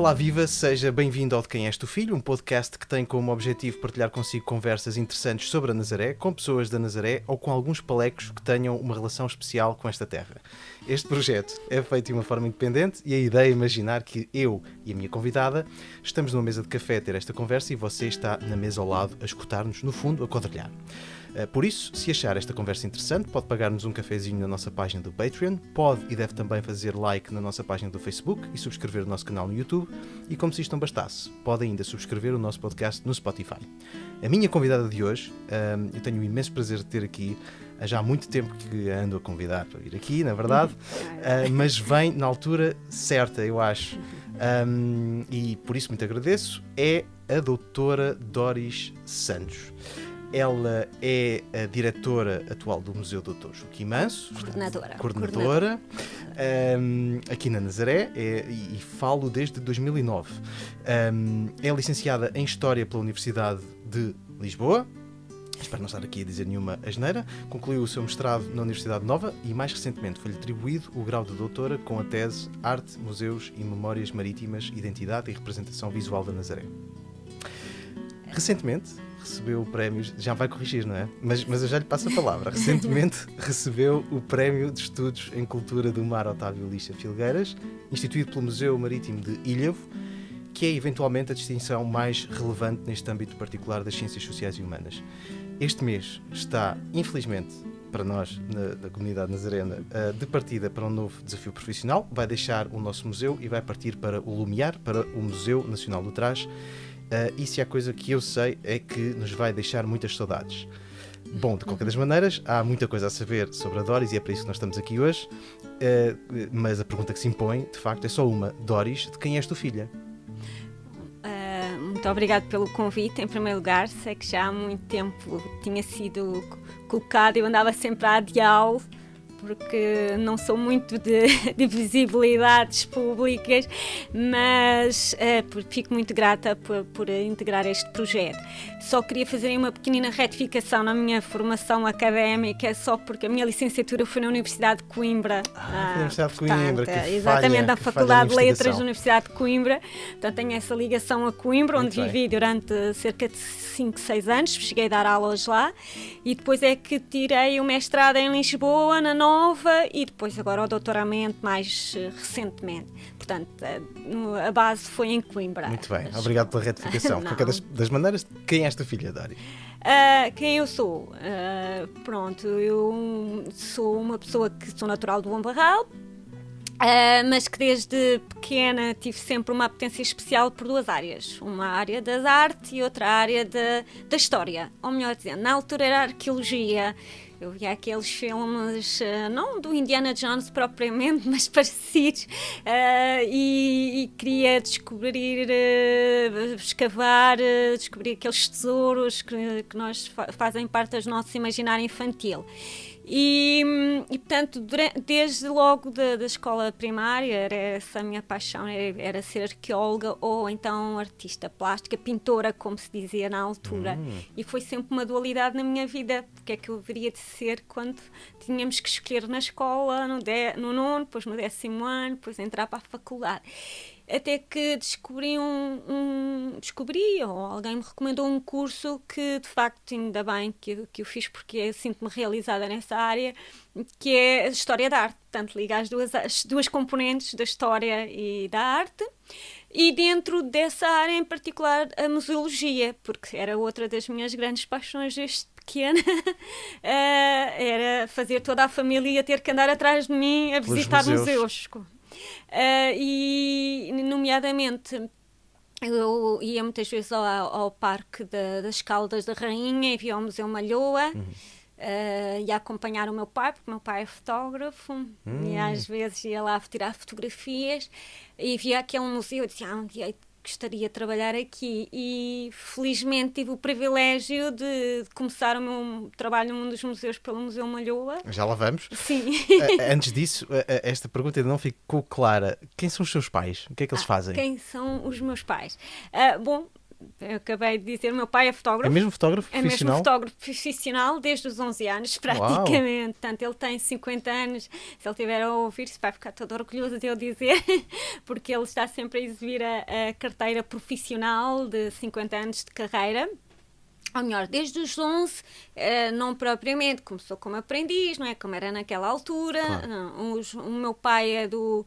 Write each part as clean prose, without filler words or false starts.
Olá viva, seja bem-vindo ao De Quem És Tu Filho, um podcast que tem como objetivo partilhar consigo conversas interessantes sobre a Nazaré, com pessoas da Nazaré ou com alguns palecos que tenham uma relação especial com esta terra. Este projeto é feito de uma forma independente e a ideia é imaginar que eu e a minha convidada estamos numa mesa de café a ter esta conversa e você está na mesa ao lado a escutar-nos, no fundo, a quadrilhar. Por isso, se achar esta conversa interessante, pode pagar-nos um cafezinho na nossa página do Patreon, pode e deve também fazer like na nossa página do Facebook e subscrever o nosso canal no YouTube, e como se isto não bastasse, pode ainda subscrever o nosso podcast no Spotify. A minha convidada de hoje, eu tenho o imenso prazer de ter aqui, já há muito tempo que a ando a convidar para vir aqui, na verdade, mas vem na altura certa, eu acho, e por isso muito agradeço, é a doutora Doris Santos. Ela é a diretora atual do Museu Dr. Joaquim Manso. Coordenadora. Aqui na Nazaré, e falo desde 2009. É licenciada em História pela Universidade de Lisboa. Espero não estar aqui a dizer nenhuma asneira. Concluiu o seu mestrado na Universidade Nova e, mais recentemente, foi-lhe atribuído o grau de doutora com a tese Arte, Museus e Memórias Marítimas, Identidade e Representação Visual da Nazaré. Recentemente recebeu o prémio, já vai corrigir, não é? Mas eu já lhe passo a palavra. Recentemente recebeu o Prémio de Estudos em Cultura do Mar Otávio Lixa Filgueiras, instituído pelo Museu Marítimo de Ilhavo, que é eventualmente a distinção mais relevante neste âmbito particular das ciências sociais e humanas. Este mês está, infelizmente, para nós, na comunidade nazarena, de partida para um novo desafio profissional. Vai deixar o nosso museu e vai partir para o Lumiar, para o Museu Nacional do Trás. E se há coisa que eu sei é que nos vai deixar muitas saudades. Bom, de qualquer das maneiras, há muita coisa a saber sobre a Doris e é para isso que nós estamos aqui hoje. Mas a pergunta que se impõe, de facto, é só uma. Doris, de quem és tu filha? Muito obrigada pelo convite, em primeiro lugar. Sei que já há muito tempo tinha sido colocado, eu andava sempre a adiá-lo, porque não sou muito de visibilidades públicas, mas fico muito grata por integrar este projeto. Só queria fazer uma pequenina retificação na minha formação académica, só porque a minha licenciatura foi na Universidade de Coimbra. Na Universidade de Coimbra, que exatamente, na Faculdade de Letras da da Universidade de Coimbra. Portanto, tenho essa ligação a Coimbra, onde vivi durante cerca de 5, 6 anos, cheguei a dar aulas lá, e depois é que tirei o mestrado em Lisboa, na Nova, e depois agora o doutoramento mais recentemente. Portanto, a base foi em Coimbra. Muito bem, obrigado pela retificação. De qualquer das maneiras, quem és tu filha, Doris? Quem eu sou? Pronto, eu sou uma pessoa que sou natural do Bom Barral, mas que desde pequena tive sempre uma apetência especial por duas áreas. Uma área das artes e outra área da história. Ou melhor dizendo, na altura era a arqueologia. Eu via aqueles filmes, não do Indiana Jones propriamente, mas parecidos, e queria descobrir, escavar, descobrir aqueles tesouros que nós fazem parte do nosso imaginário infantil. E portanto, desde logo da escola primária, era essa a minha paixão, era ser arqueóloga ou então artista plástica, pintora, como se dizia na altura. E foi sempre uma dualidade na minha vida, porque é que eu haveria de ser quando tínhamos que escolher na escola, no nono, depois no 10º ano, depois entrar para a faculdade. Até que descobri ou alguém me recomendou um curso que, de facto, ainda bem que eu fiz, porque sinto-me realizada nessa área, que é a História da Arte. Portanto, liga as duas componentes da História e da Arte. E dentro dessa área em particular, a museologia, porque era outra das minhas grandes paixões desde pequena, era fazer toda a família ter que andar atrás de mim a visitar museus. E, nomeadamente, eu ia muitas vezes ao Parque das Caldas da Rainha e via ao Museu Malhoa, ia acompanhar o meu pai, porque o meu pai é fotógrafo, e às vezes ia lá tirar fotografias, e via aquele museu e dizia, um dia gostaria de trabalhar aqui, e felizmente tive o privilégio de começar o meu trabalho num dos museus pelo Museu Malhoa. Já lá vamos. Sim. Antes disso, esta pergunta ainda não ficou clara. Quem são os seus pais? O que é que eles fazem? Quem são os meus pais? Bom, eu acabei de dizer, o meu pai é fotógrafo. É mesmo fotógrafo profissional? É mesmo fotógrafo profissional desde os 11 anos, praticamente. Uau. Portanto, ele tem 50 anos. Se ele estiver a ouvir-se, vai ficar todo orgulhoso de eu dizer, porque ele está sempre a exibir a carteira profissional de 50 anos de carreira. Ou melhor, desde os 11, não propriamente, começou como aprendiz, não é? Como era naquela altura. Claro. Não, o meu pai é do...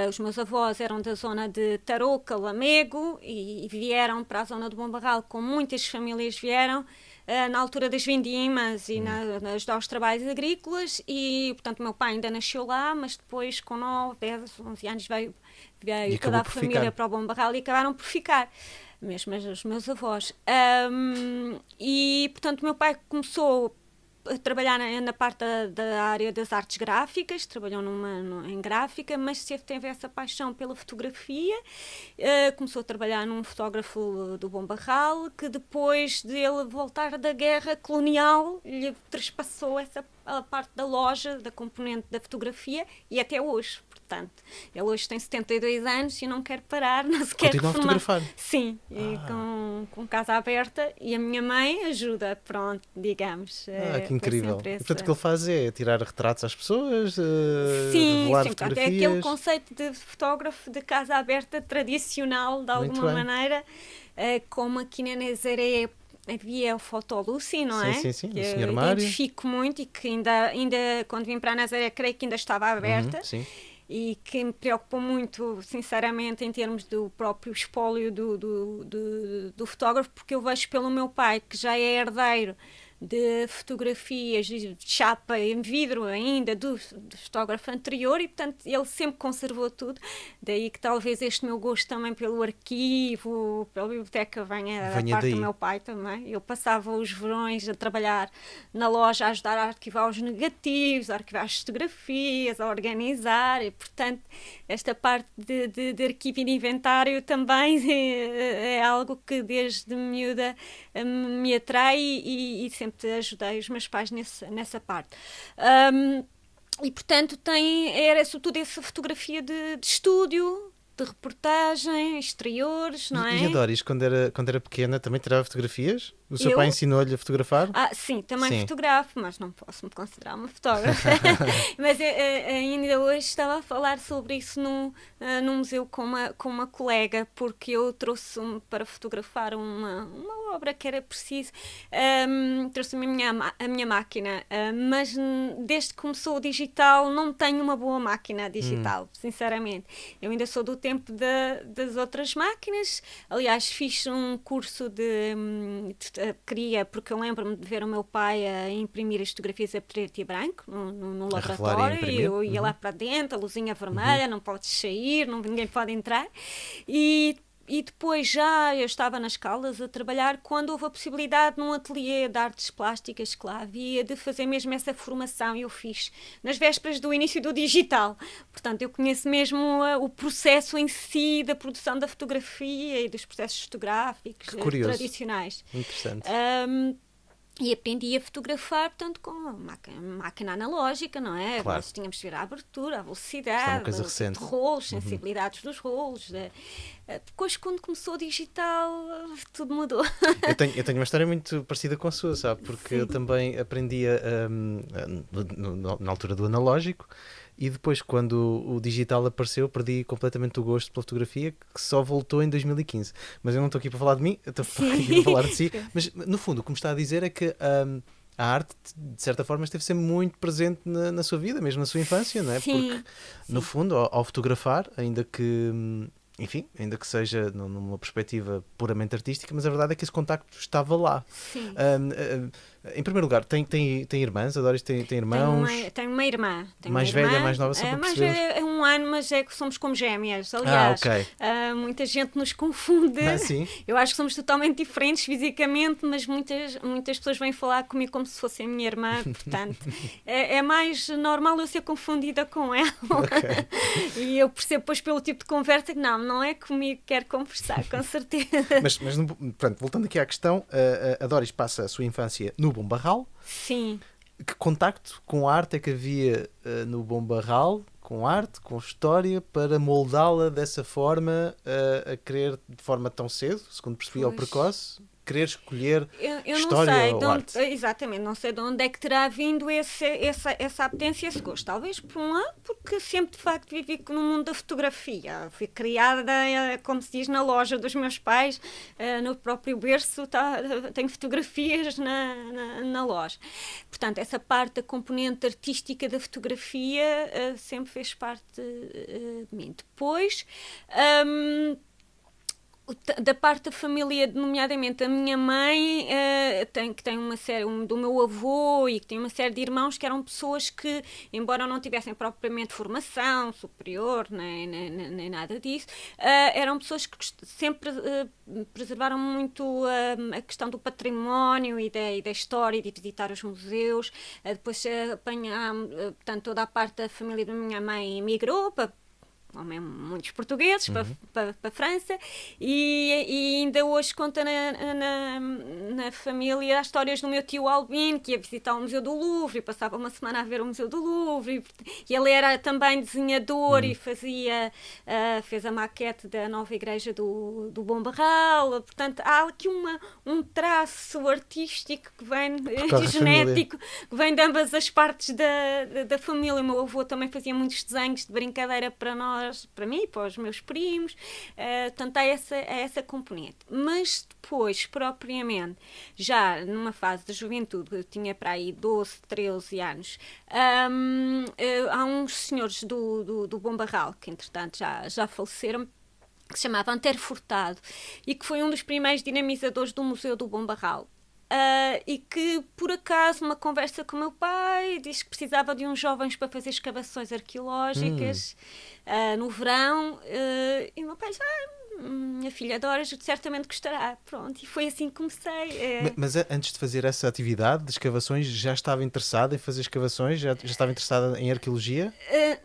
os meus avós eram da zona de Tarouca, Lamego, e vieram para a zona do Bom Barral, como muitas famílias vieram, na altura das vindimas e ajudar os trabalhos agrícolas, e portanto o meu pai ainda nasceu lá, mas depois com 9, 10, 11 anos veio toda a família para o Bom Barral e acabaram por ficar. Mesmo os meus avós. E, portanto, o meu pai começou a trabalhar na parte da área das artes gráficas, trabalhou em gráfica, mas teve essa paixão pela fotografia. Começou a trabalhar num fotógrafo do Bom Barral, que depois dele voltar da guerra colonial, lhe trespassou a parte da loja, da componente da fotografia, e até hoje. Portanto, ele hoje tem 72 anos e não quer parar, não se quer reformar. Continua a fotografar? Sim, e com casa aberta, e a minha mãe ajuda, pronto, digamos. Que incrível. E, portanto, o que ele faz é tirar retratos às pessoas, sim, revelar sim, fotografias? Portanto, é aquele conceito de fotógrafo de casa aberta tradicional, de alguma maneira, como aqui na Nazaré havia o Fotolucy, não é? Sim, sim, que o Sr. eu Mário. Identifico muito e que ainda quando vim para a Nazaré, creio que ainda estava aberta. Sim. E que me preocupou muito, sinceramente, em termos do próprio espólio do fotógrafo, porque eu vejo pelo meu pai, que já é herdeiro de fotografias de chapa em vidro ainda do fotógrafo anterior, e portanto ele sempre conservou tudo, daí que talvez este meu gosto também pelo arquivo, pela biblioteca venha da parte do meu pai também. Eu passava os verões a trabalhar na loja, a ajudar a arquivar os negativos, a arquivar as fotografias, a organizar, e portanto esta parte de arquivo e de inventário também é algo que desde miúda me atrai, e sempre ajudei os meus pais nessa parte. E portanto era sobretudo essa fotografia de estúdio, de reportagem, exteriores, não é? E a Doris, quando era pequena, também tirava fotografias? O seu pai ensinou-lhe a fotografar? Sim, também fotografo, mas não posso me considerar uma fotógrafa. Mas ainda hoje estava a falar sobre isso num museu com uma colega, porque eu trouxe para fotografar uma obra que era preciso. Trouxe a minha máquina, mas desde que começou o digital não tenho uma boa máquina digital, sinceramente. Eu ainda sou do tempo das outras máquinas. Aliás, fiz um curso porque eu lembro-me de ver o meu pai a imprimir as fotografias a preto e branco no laboratório, e eu ia lá para dentro, a luzinha vermelha, não podes sair, ninguém pode entrar, e depois eu estava nas Caldas a trabalhar quando houve a possibilidade num ateliê de artes plásticas que lá havia de fazer mesmo essa formação, e eu fiz nas vésperas do início do digital. Portanto, eu conheço mesmo o processo em si da produção da fotografia e dos processos fotográficos tradicionais. Interessante. E aprendi a fotografar, portanto, com a máquina analógica, não é? Claro. Nós tínhamos de ver a abertura, a velocidade, de rolos, sensibilidades dos rolos. Depois, quando começou o digital, tudo mudou. Eu tenho uma história muito parecida com a sua, sabe? Porque eu também aprendia na altura do analógico, e depois, quando o digital apareceu, perdi completamente o gosto pela fotografia, que só voltou em 2015. Mas eu não estou aqui para falar de mim, eu estou aqui para falar de si. Mas, no fundo, o que me está a dizer é que a arte, de certa forma, esteve sempre muito presente na sua vida, mesmo na sua infância, não é? Porque, no fundo, ao fotografar, ainda que seja numa perspectiva puramente artística, mas a verdade é que esse contacto estava lá. Sim. Em primeiro lugar, tem irmãs? A Doris tem irmãos? Tenho uma irmã. Mais velha, mais nova? Só para mais perceber. velha é 1 ano, mas é que somos como gêmeas. Aliás, ok. Muita gente nos confunde. Sim? Eu acho que somos totalmente diferentes fisicamente, mas muitas pessoas vêm falar comigo como se fosse a minha irmã. Portanto, é mais normal eu ser confundida com ela. Okay. E eu percebo depois pelo tipo de conversa que não é comigo que quer conversar, com certeza. Mas pronto, voltando aqui à questão, a Doris passa a sua infância no Bom Barral. Sim. Que contacto com a arte é que havia no Bom Barral com arte, com história, para moldá-la dessa forma, a querer de forma tão cedo, segundo percebi, ao precoce, querer escolher eu história não sei ou arte. exatamente, não sei de onde é que terá vindo essa apetência, esse gosto. Talvez por um lado, porque sempre de facto vivi no mundo da fotografia. Fui criada, como se diz, na loja dos meus pais, no próprio berço, tenho fotografias na loja. Portanto, essa parte da componente artística da fotografia sempre fez parte de mim. Depois, da parte da família, nomeadamente a minha mãe, que tem uma série, do meu avô, e que tem uma série de irmãos que eram pessoas que, embora não tivessem propriamente formação superior, nem nada disso, eram pessoas que sempre preservaram muito a questão do património e da história, e de visitar os museus. Depois portanto, toda a parte da família da minha mãe emigrou para muitos portugueses para a França, e ainda hoje conta na família as histórias do meu tio Albino, que ia visitar o Museu do Louvre e passava uma semana a ver o Museu do Louvre, e ele era também desenhador e fez a maquete da nova igreja do Bom Barral. Portanto, há aqui um traço artístico que vem e genético, que vem de ambas as partes da família. O meu avô também fazia muitos desenhos de brincadeira para nós, para mim e para os meus primos. Portanto, há essa componente. Mas depois, propriamente, já numa fase de juventude, eu tinha para aí 12, 13 anos, há uns senhores do Bom Barral, que entretanto já faleceram, que se chamava Antero Furtado, e que foi um dos primeiros dinamizadores do Museu do Bom Barral. E que, por acaso, uma conversa com o meu pai, disse que precisava de uns jovens para fazer escavações arqueológicas no verão, e o meu pai disse: minha filha adora, certamente gostará. Pronto, e foi assim que comecei. Mas antes de fazer essa atividade de escavações, já estava interessada em fazer escavações? Já estava interessada em arqueologia?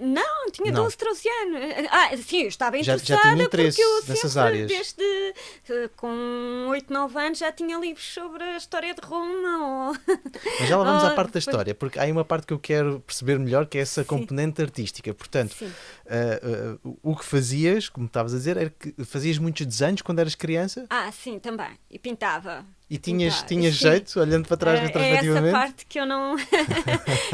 Não, tinha 12, 13 anos. Sim, eu estava interessada, já tinha interesse porque eu nessas sempre, áreas. desde com 8, 9 anos, já tinha livros sobre a história de Roma. Mas já lá vamos à parte da história, porque há aí uma parte que eu quero perceber melhor, que é essa componente artística. Portanto, o que fazias, como estavas a dizer, era que fazias muitos desenhos quando eras criança? Sim, também. E pintava. E tinhas jeito, olhando para trás retrospectivamente? É essa parte que eu não...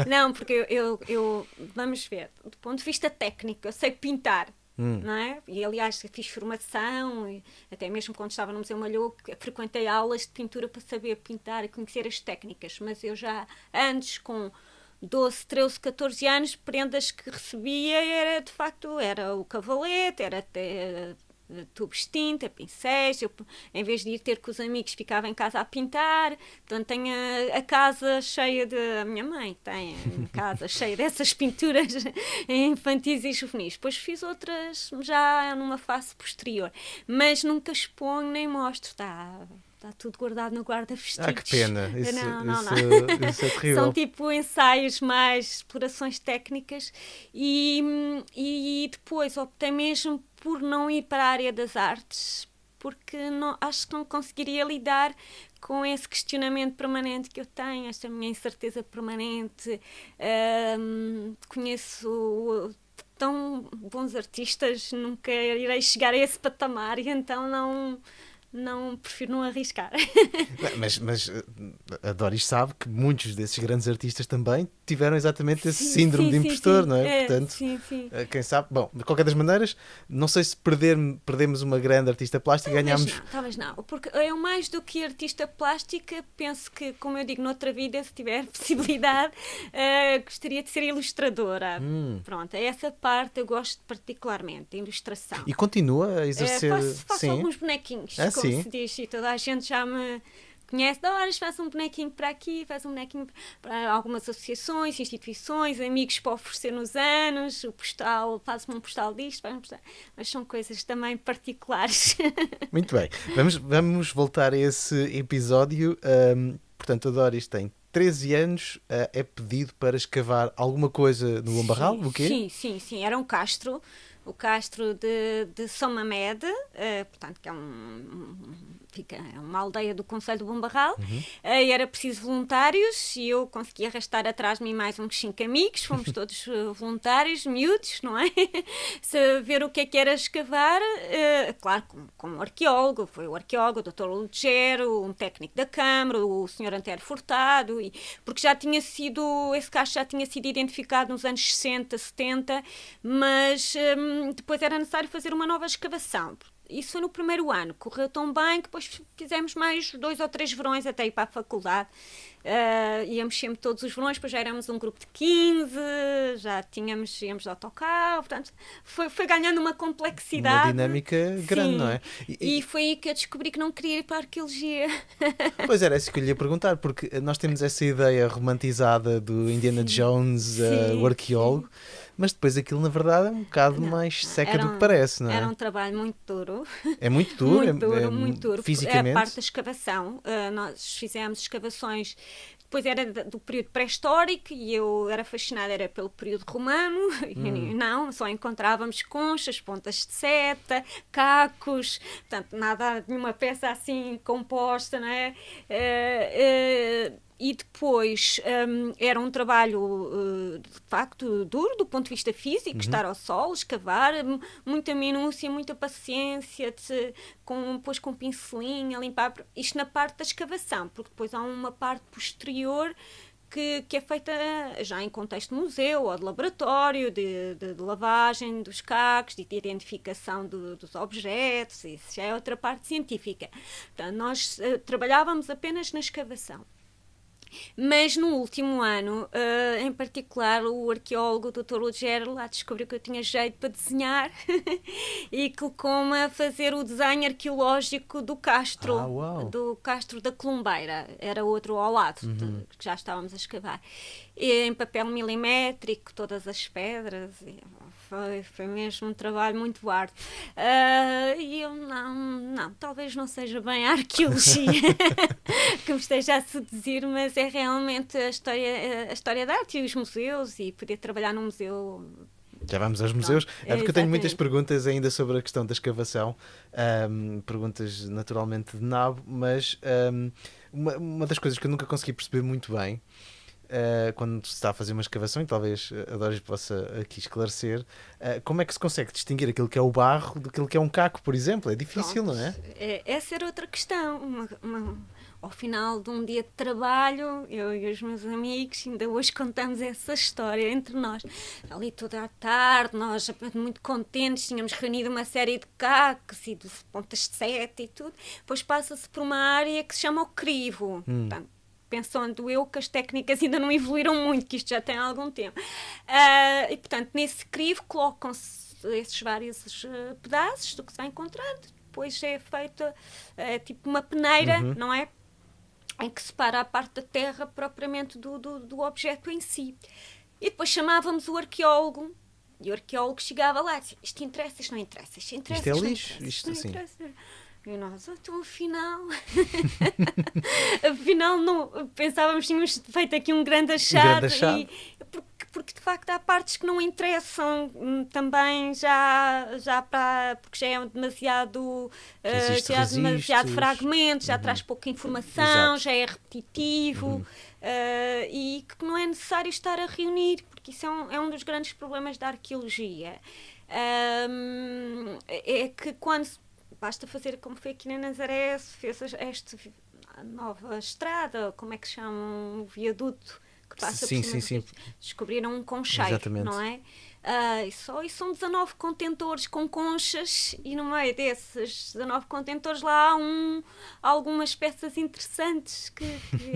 Não, porque eu... Vamos ver. Do ponto de vista técnico, eu sei pintar. Não é? E aliás fiz formação, e até mesmo quando estava no Museu Malhoa, frequentei aulas de pintura para saber pintar e conhecer as técnicas. Mas eu já antes, com 12, 13, 14 anos, prendas que recebia era de facto o cavalete, era até tubos de tinta, pincéis. Eu, em vez de ir ter com os amigos, ficava em casa a pintar. Portanto, tenho a casa cheia de... A minha mãe tem a casa cheia dessas pinturas infantis e juvenis. Depois fiz outras já numa fase posterior, mas nunca exponho nem mostro. Está tudo guardado no guarda-vestidos. Que pena. Isso é terrível. São tipo ensaios, mais explorações técnicas, e depois optei mesmo por não ir para a área das artes, porque acho que não conseguiria lidar com esse questionamento permanente que eu tenho, esta minha incerteza permanente. Conheço tão bons artistas, nunca irei chegar a esse patamar, e então prefiro não arriscar. Mas a Doris sabe que muitos desses grandes artistas também tiveram exatamente esse síndrome de impostor, não é? Portanto, quem sabe... Bom, de qualquer das maneiras, não sei se perdemos uma grande artista plástica, ganhámos... Talvez não, porque eu, mais do que artista plástica, penso que, como eu digo, noutra vida, se tiver possibilidade, gostaria de ser ilustradora. Pronto, é essa parte eu gosto particularmente, a ilustração. E continua a exercer... Faço alguns bonequinhos, como se diz, e toda a gente já me conhece. Doris, faz um bonequinho para aqui, faz um bonequinho para algumas associações, instituições, amigos para oferecer nos anos, o postal, faz-me um postal disto, faz um postal... Mas são coisas também particulares. Muito bem, vamos voltar a esse episódio. Portanto, a Doris tem 13 anos, é pedido para escavar alguma coisa no Bom Barral, o quê? Sim, era um castro. O castro de São Mamede, portanto, que é fica uma aldeia do concelho do Bom Barral, e era preciso voluntários e eu consegui arrastar atrás de mim mais uns 5 amigos, fomos todos voluntários, miúdos, não é? Ver o que era escavar, claro, com um arqueólogo, foi o arqueólogo, o Dr. Lugero, um técnico da Câmara, o Sr. Antério Furtado, porque esse cacho já tinha sido identificado nos anos 60, 70, mas depois era necessário fazer uma nova escavação. Isso foi no primeiro ano, correu tão bem que depois fizemos mais 2 ou 3 verões até ir para a faculdade. Íamos sempre todos os verões, depois já éramos um grupo de 15, íamos de autocarro, portanto foi ganhando uma complexidade. Uma dinâmica grande, sim. Não é? E foi aí que eu descobri que não queria ir para a arqueologia. Pois era isso que eu lhe ia perguntar, porque nós temos essa ideia romantizada do Indiana Jones, o arqueólogo, mas depois aquilo na verdade é um bocado mais seca do que parece, não é? Era um trabalho muito duro. É muito duro? Muito duro. Fisicamente? É a parte da escavação. Nós fizemos escavações, depois era do período pré-histórico e eu era fascinada pelo período romano. Não, só encontrávamos conchas, pontas de seta, cacos, portanto, nenhuma peça assim composta, não é? E depois era um trabalho de facto duro do ponto de vista físico, estar ao sol, escavar, muita minúcia, muita paciência, depois com pincelinho a limpar, isto na parte da escavação, porque depois há uma parte posterior que é feita já em contexto de museu ou de laboratório, de lavagem dos cacos, de identificação dos objetos, isso já é outra parte científica. Portanto, nós trabalhávamos apenas na escavação. Mas no último ano, em particular, o arqueólogo Dr. Lugero lá descobriu que eu tinha jeito para desenhar e colocou-me a fazer o desenho arqueológico do Castro, do Castro da Colombeira. Era outro ao lado, que já estávamos a escavar. E, em papel milimétrico, todas as pedras. Foi mesmo um trabalho muito árduo. E eu, não, talvez não seja bem a arqueologia que me esteja a seduzir, mas é realmente a história da arte e os museus e poder trabalhar num museu. Já vamos aos museus. É porque eu tenho muitas perguntas ainda sobre a questão da escavação, perguntas naturalmente de nabo, mas uma das coisas que eu nunca consegui perceber muito bem quando se está a fazer uma escavação, e talvez a Doris possa aqui esclarecer, como é que se consegue distinguir aquilo que é o barro daquilo que é um caco, por exemplo? É difícil, Pronto, não é? Essa era outra questão. Ao final de um dia de trabalho, eu e os meus amigos, ainda hoje contamos essa história entre nós. Ali toda a tarde, nós muito contentes, tínhamos reunido uma série de cacos e de pontas de seta e tudo. Depois passa-se por uma área que se chama o crivo. Portanto, pensando eu que as técnicas ainda não evoluíram muito, que isto já tem algum tempo. E, portanto, nesse crivo colocam-se esses vários pedaços do que se vai encontrando. Depois é feita tipo uma peneira, não é? Em que separa a parte da terra propriamente do objeto em si. E depois chamávamos o arqueólogo, e o arqueólogo chegava lá e dizia, isto interessa, isto não interessa, isto interessa, isto é lixo, isto não assim. interessa. E nós, então afinal não, pensávamos que tínhamos feito aqui um grande achado. Porque de facto há partes que não interessam também porque já é demasiado fragmento, já traz pouca informação, já é repetitivo e que não é necessário estar a reunir, porque isso é um dos grandes problemas da arqueologia. É que basta fazer como foi aqui na Nazaré, se fez esta nova estrada, como é que se chama, um viaduto que passa por cima. Descobriram um concheiro, não é? E são 19 contentores com conchas e no meio desses 19 contentores lá há algumas peças interessantes que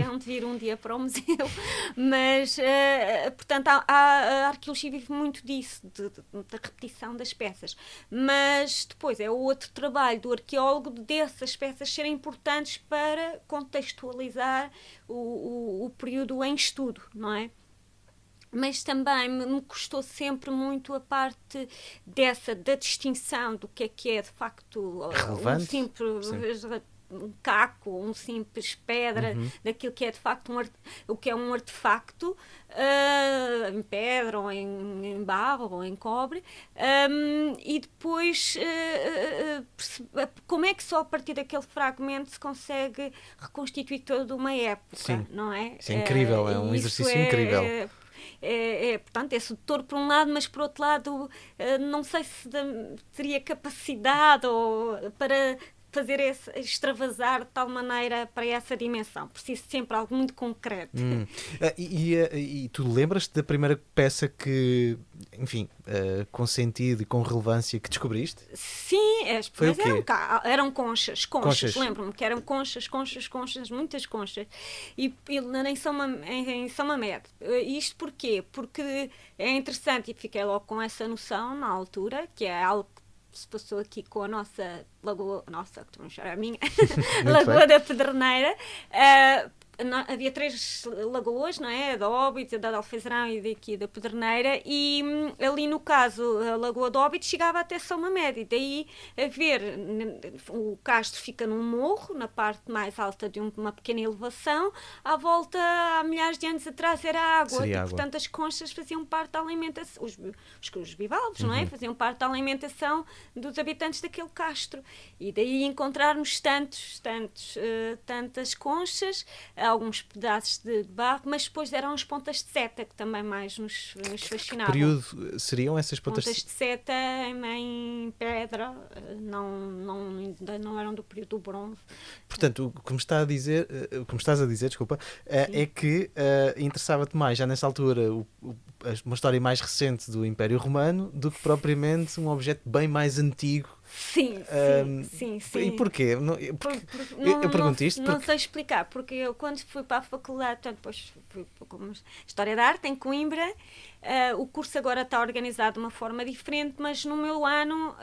hão de vir um dia para o museu, mas portanto a arqueologia vive muito disso, da repetição das peças, mas depois é o outro trabalho do arqueólogo dessas peças serem importantes para contextualizar o período em estudo, não é? Mas também me custou sempre muito a parte da distinção do que é de facto relevante, simples um caco, um simples pedra, daquilo que é de facto o que é um artefacto, em pedra, ou em barro, ou em cobre, e depois como é que só a partir daquele fragmento se consegue reconstituir toda uma época, Sim. não é? Isso é incrível, é um exercício incrível. Portanto, é sedutor por um lado, mas por outro lado não sei se teria capacidade para fazer extravasar de tal maneira para essa dimensão. Preciso sempre algo muito concreto. E tu lembras-te da primeira peça que, enfim, com sentido e com relevância que descobriste? Sim, Foi o quê? eram conchas. Lembro-me que eram conchas, muitas conchas. E em São Mamed. Isto porquê? Porque é interessante, e fiquei logo com essa noção na altura, que é algo que se passou aqui com a nossa lagoa, que vamos chamar a minha, Lagoa da Pedreneira. Havia 3 lagoas, não é? A da Óbidos, a da Alfezerão e daqui da Pedreneira, e ali no caso a Lagoa de Óbidos chegava até São Mamed, e daí a ver, o castro fica num morro, na parte mais alta de uma pequena elevação, à volta, há milhares de anos atrás era água, e portanto as conchas faziam parte da alimentação, os bivalves, não é? Faziam parte da alimentação dos habitantes daquele castro, e daí encontrarmos tantas conchas, alguns pedaços de barro, mas depois eram as pontas de seta que também mais nos fascinavam. Que período seriam essas pontas de seta em pedra, ainda não eram do período do bronze. Portanto, o que me estás a dizer, desculpa, é que interessava-te mais, já nessa altura, uma história mais recente do Império Romano do que propriamente um objeto bem mais antigo. Sim. E porquê? Eu pergunto isto porque... Não sei explicar, porque eu quando fui para a faculdade, depois fui como História da Arte em Coimbra, o curso agora está organizado de uma forma diferente, mas no meu ano,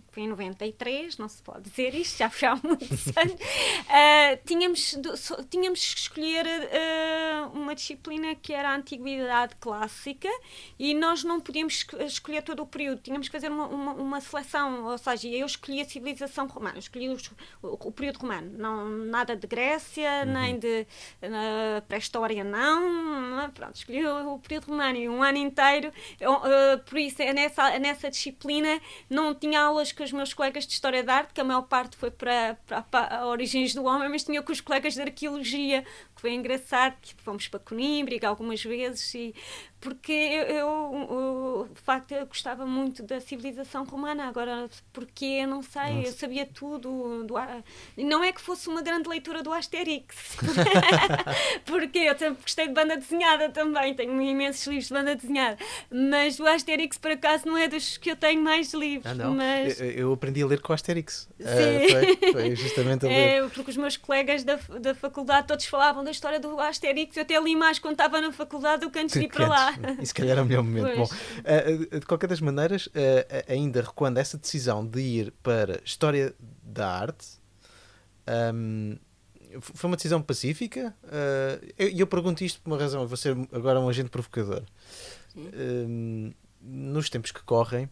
foi em 93, não se pode dizer isto, já foi há muitos anos, tínhamos que escolher uma disciplina que era a Antiguidade Clássica, e nós não podíamos escolher todo o período, tínhamos que fazer uma seleção, ou seja, eu escolhi a civilização romana, escolhi o período romano, nada de Grécia, nem de pré-história, pronto, escolhi o período romano, e um ano inteiro, por isso nessa disciplina não tinha aulas com os meus colegas de História da Arte, que a maior parte foi para Origens do Homem, mas tinha com os colegas de Arqueologia, que foi engraçado, que fomos para Coimbra algumas vezes, porque eu de facto eu gostava muito da civilização romana, agora porque não sei, eu sabia tudo não é que fosse uma grande leitura do Asterix porque eu sempre gostei de banda desenhada também, tenho imensos livros de banda desenhada, mas o Asterix por acaso não é dos que eu tenho mais livros. Mas... eu aprendi a ler com o Asterix. Foi justamente a ler. Porque os meus colegas da faculdade todos falavam da história do Asterix, eu até li mais quando estava na faculdade do que antes de ir para lá. E se calhar é o melhor momento. Bom, de qualquer das maneiras, ainda recuando essa decisão de ir para História da Arte, foi uma decisão pacífica? Eu pergunto isto por uma razão, eu vou ser agora um agente provocador. Nos tempos que correm,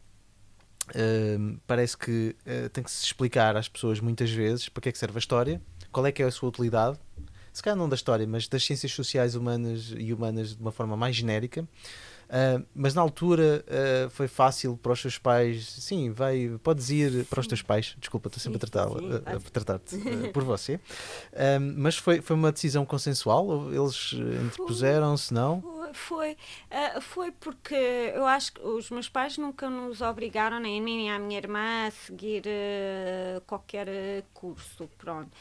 parece que tem que se explicar às pessoas muitas vezes para que é que serve a história, qual é que é a sua utilidade, se calhar não da história, mas das ciências sociais humanas de uma forma mais genérica. Mas na altura foi fácil para os seus pais. Sim, podes ir para os teus pais. Desculpa, estou sempre a tratar-te por você. Mas foi uma decisão consensual? Eles interpuseram-se, não? Foi porque eu acho que os meus pais nunca nos obrigaram, nem a mim nem à minha irmã, a seguir qualquer curso. Pronto.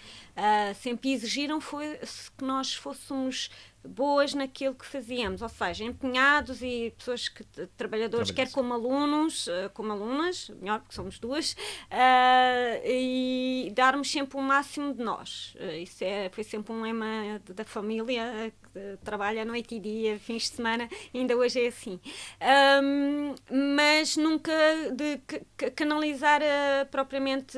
Sempre exigiram que nós fôssemos boas naquilo que fazíamos, ou seja, empenhados e pessoas trabalhadores, quer como alunos, como alunas, melhor porque somos duas, e darmos sempre o máximo de nós. Isso foi sempre um lema da família, que trabalha noite e dia, fins de semana, ainda hoje é assim. Mas nunca de canalizar propriamente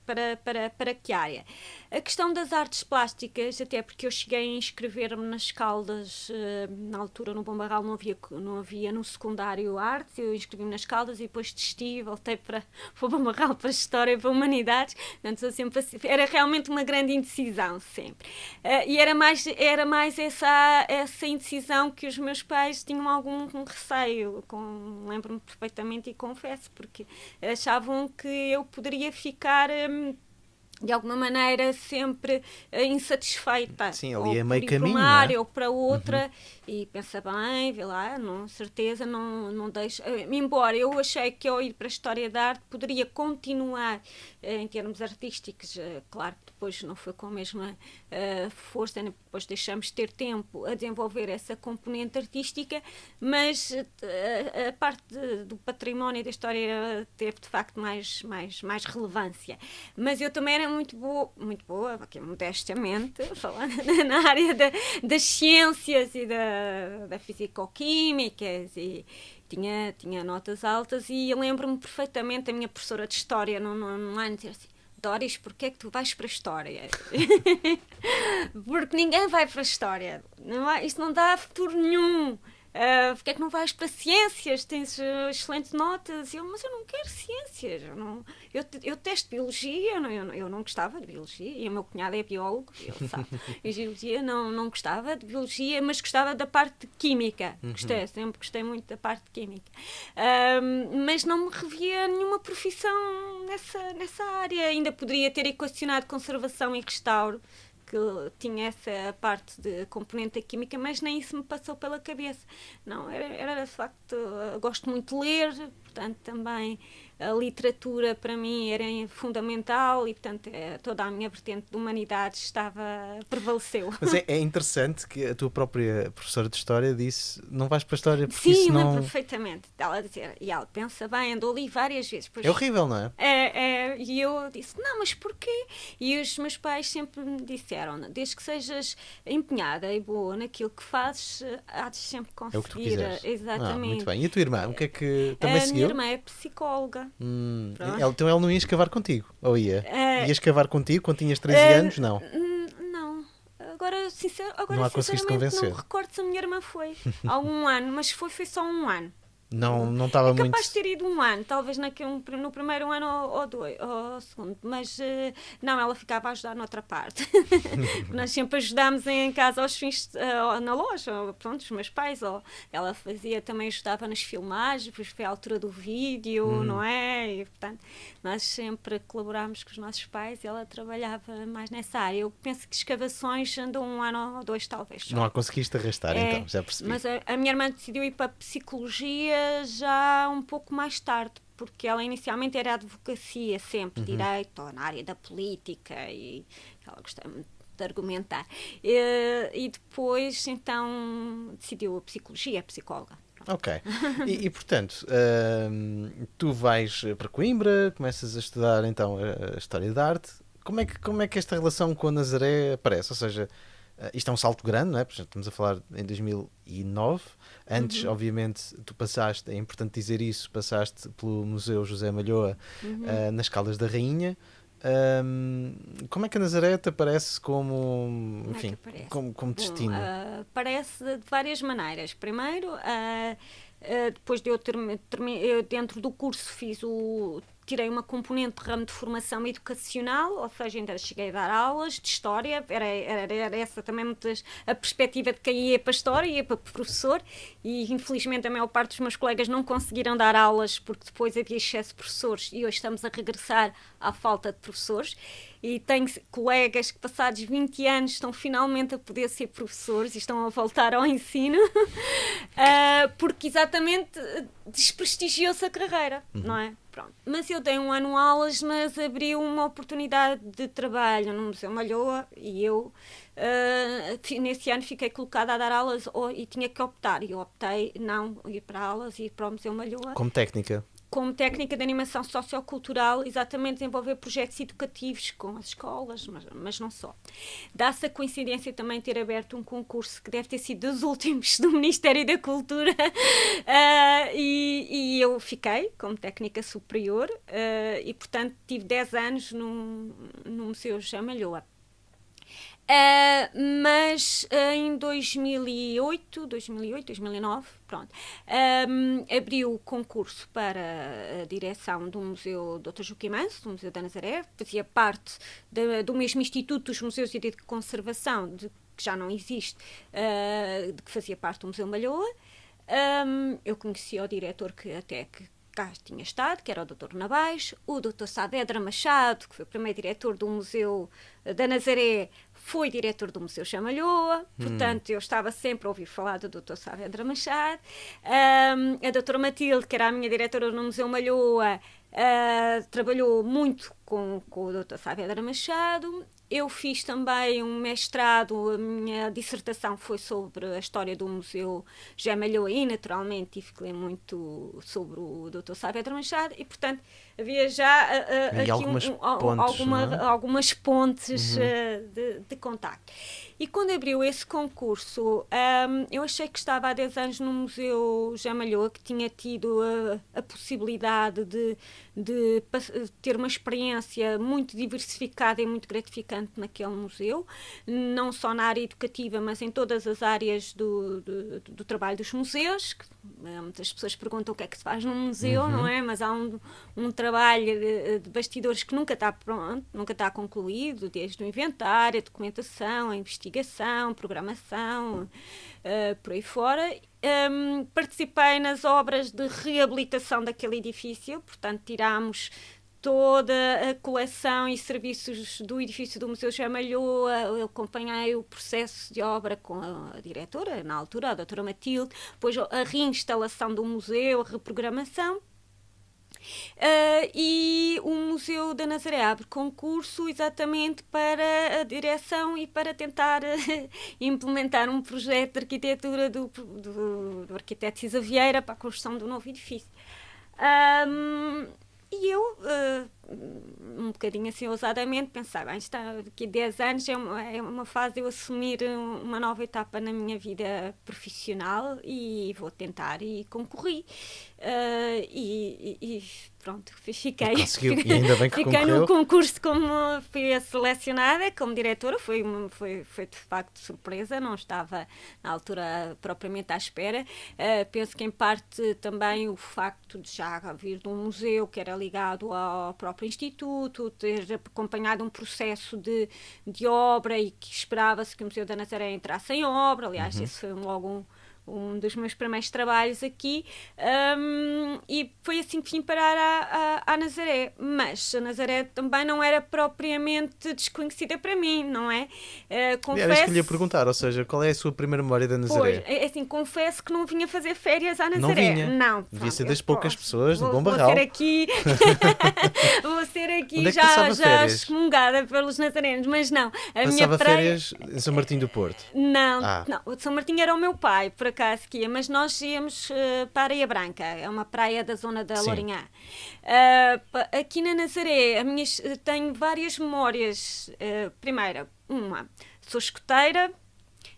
para que área? A questão das artes plásticas, até porque eu cheguei a inscrever-me nas Caldas, na altura no Bom Barral não havia no secundário artes, eu inscrevi-me nas Caldas e depois desisti, voltei para o Bom Barral, para a História e para Humanidades, portanto era realmente uma grande indecisão sempre. E era mais essa indecisão que os meus pais tinham algum receio, lembro-me perfeitamente e confesso, porque achavam que eu poderia ficar de alguma maneira sempre insatisfeita. Sim, ali ou é meio por ir caminho, para uma não é? área ou para outra, e pensa bem, vê lá, não, certeza não deixa. Embora eu achei que ao ir para a História da Arte poderia continuar em termos artísticos, claro que depois não foi com a mesma força, depois deixamos de ter tempo a desenvolver essa componente artística, mas a parte do património e da história teve de facto mais relevância. Mas eu também era muito boa, aqui, modestamente, falando na área das ciências e da fisicoquímicas, e tinha notas altas, e eu lembro-me perfeitamente a minha professora de História num ano dizer assim: Doris, porquê é que tu vais para a História? Porque ninguém vai para a História. Isto não dá futuro nenhum. Porque é que não vais para Ciências? Tens excelentes notas. Mas eu não quero Ciências. Eu detesto Biologia. Eu não gostava de Biologia. E o meu cunhado é biólogo, ele sabe. E Biologia não gostava de Biologia, mas gostava da parte de Química. Sempre gostei muito da parte de Química. Mas não me revia nenhuma profissão nessa área. Ainda poderia ter equacionado conservação e restauro, que tinha essa parte de componente da química, mas nem isso me passou pela cabeça. Não, era de facto, gosto muito de ler, portanto também a literatura para mim era fundamental e portanto toda a minha vertente de humanidades prevaleceu. Mas é interessante que a tua própria professora de História disse: não vais para a História porque Sim, isso não... lembro perfeitamente dela dizer, e ela pensa bem, andou ali várias vezes. Pois, é horrível, não é? E eu disse: não, mas porquê? E os meus pais sempre me disseram: desde que sejas empenhada e boa naquilo que fazes, há de sempre conseguir. É o que tu quiseres. Exatamente. Muito bem. E a tua irmã, o que é que também seguiu? A minha irmã é psicóloga. Então ela não ia escavar contigo? Ou ia? Ia escavar contigo quando tinhas 13 anos? Não. Não. Agora não a conseguiste sinceramente, convencer. não me recordo se a minha irmã foi há um ano, mas foi só um ano. Não estava muito... É capaz de ter ido um ano, talvez no primeiro ano ou segundo, mas não, ela ficava a ajudar noutra parte. Nós sempre ajudámos em casa aos fins, na loja, pronto, os meus pais, ela também ajudava nas filmagens, depois foi a altura do vídeo, não é? E, portanto, nós sempre colaborámos com os nossos pais e ela trabalhava mais nessa área. Eu penso que escavações andam um ano ou dois, talvez. Só. Não a conseguiste arrastar, então, já percebi. Mas a minha irmã decidiu ir para a psicologia já um pouco mais tarde, porque ela inicialmente era advocacia, sempre, direito, na área da política, e ela gostava muito de argumentar. E depois, então, decidiu a psicologia, a psicóloga. Ok. E portanto, tu vais para Coimbra, começas a estudar, então, a História da Arte. Como é que esta relação com a Nazaré aparece? Ou seja, isto é um salto grande, não é? Portanto, estamos a falar em 2009. Antes, obviamente, tu passaste, é importante dizer isso, passaste pelo Museu José Malhoa nas Caldas da Rainha. Como é que a Nazaré te aparece como, enfim, como destino? Aparece de várias maneiras. Primeiro, depois de eu dentro do curso tirei uma componente de ramo de formação educacional, ou seja, ainda cheguei a dar aulas de História, era essa também a perspectiva de quem ia para a História, ia para professor, e infelizmente a maior parte dos meus colegas não conseguiram dar aulas porque depois havia excesso de professores e hoje estamos a regressar à falta de professores. E tenho colegas que passados 20 anos estão finalmente a poder ser professores e estão a voltar ao ensino porque exatamente desprestigiou-se a carreira, não é? Pronto. Mas eu dei um ano aulas, mas abriu uma oportunidade de trabalho no Museu Malhoa e eu nesse ano fiquei colocada a dar aulas e tinha que optar. E eu optei não ir para aulas e ir para o Museu Malhoa. Como técnica? como técnica de animação sociocultural, exatamente desenvolver projetos educativos com as escolas, mas não só. Dá-se a coincidência também ter aberto um concurso que deve ter sido dos últimos do Ministério da Cultura, e eu fiquei como técnica superior, e portanto tive 10 anos no Museu Jamalhoa. Mas em 2008, 2009, pronto, abriu o concurso para a direção do Museu Dr. Joaquim Manso, do Museu da Nazaré, fazia parte do mesmo Instituto dos Museus de Conservação, que já não existe, de que fazia parte do Museu Malhoa. Eu conhecia o diretor que cá tinha estado, que era o Dr. Navais, o Dr. Saavedra Machado, que foi o primeiro diretor do Museu da Nazaré, foi diretor do Museu Jamalhoa, portanto eu estava sempre a ouvir falar do Dr. Saavedra Machado. A doutora Matilde, que era a minha diretora no Museu Malhoa, trabalhou muito com o Dr. Saavedra Machado. Eu fiz também um mestrado, a minha dissertação foi sobre a história do Museu Jamalhoa e, naturalmente, tive que ler muito sobre o Dr. Saavedra Machado e, portanto, havia já aqui algumas pontes de contacto. E quando abriu esse concurso, eu achei que estava há 10 anos no Museu Jamalhoa, que tinha tido a possibilidade de ter uma experiência muito diversificada e muito gratificante naquele museu, não só na área educativa, mas em todas as áreas do trabalho dos museus. Muitas pessoas perguntam o que é que se faz num museu, não é? Mas há um trabalho de bastidores que nunca está pronto, nunca está concluído, desde o inventário, a documentação, a investigação, programação, por aí fora. Participei nas obras de reabilitação daquele edifício, portanto tirámos toda a coleção e serviços do edifício do Museu Jamalhoa. Eu acompanhei o processo de obra com a diretora, na altura, a doutora Matilde, depois a reinstalação do museu, a reprogramação. E o Museu da Nazaré abre concurso exatamente para a direção e para tentar implementar um projeto de arquitetura do arquiteto Cisa Vieira para a construção do novo edifício. E eu, um bocadinho assim ousadamente, pensava, daqui a 10 anos é uma fase de eu assumir uma nova etapa na minha vida profissional e vou tentar, e concorri. E pronto, fiquei. Conseguiu, e ainda bem que fiquei concorreu. no concurso, como fui selecionada como diretora, foi de facto surpresa, não estava na altura propriamente à espera. Penso que em parte também o facto de já vir de um museu que era ligado ao próprio Instituto, ter acompanhado um processo de obra e que esperava-se que o Museu da Nazaré entrasse em obra. Aliás, esse foi logo um dos meus primeiros trabalhos aqui, e foi assim que vim parar à Nazaré. Mas a Nazaré também não era propriamente desconhecida para mim, não é? Confesso... Era isso que lhe ia perguntar, ou seja, qual é a sua primeira memória da Nazaré? Pois, assim, confesso que não vinha fazer férias à Nazaré. Não vinha? Não. Devia ser das poucas pessoas no Bom Barral. Vou ser aqui Onde é que já excomungada pelos nazarenos, mas não. Passava férias em São Martinho do Porto? Não, o de São Martinho era o meu pai, por acaso que ia, mas nós íamos para a Areia Branca, é uma praia da zona da Lourinhã. Aqui na Nazaré, tenho várias memórias. Primeira, sou escoteira.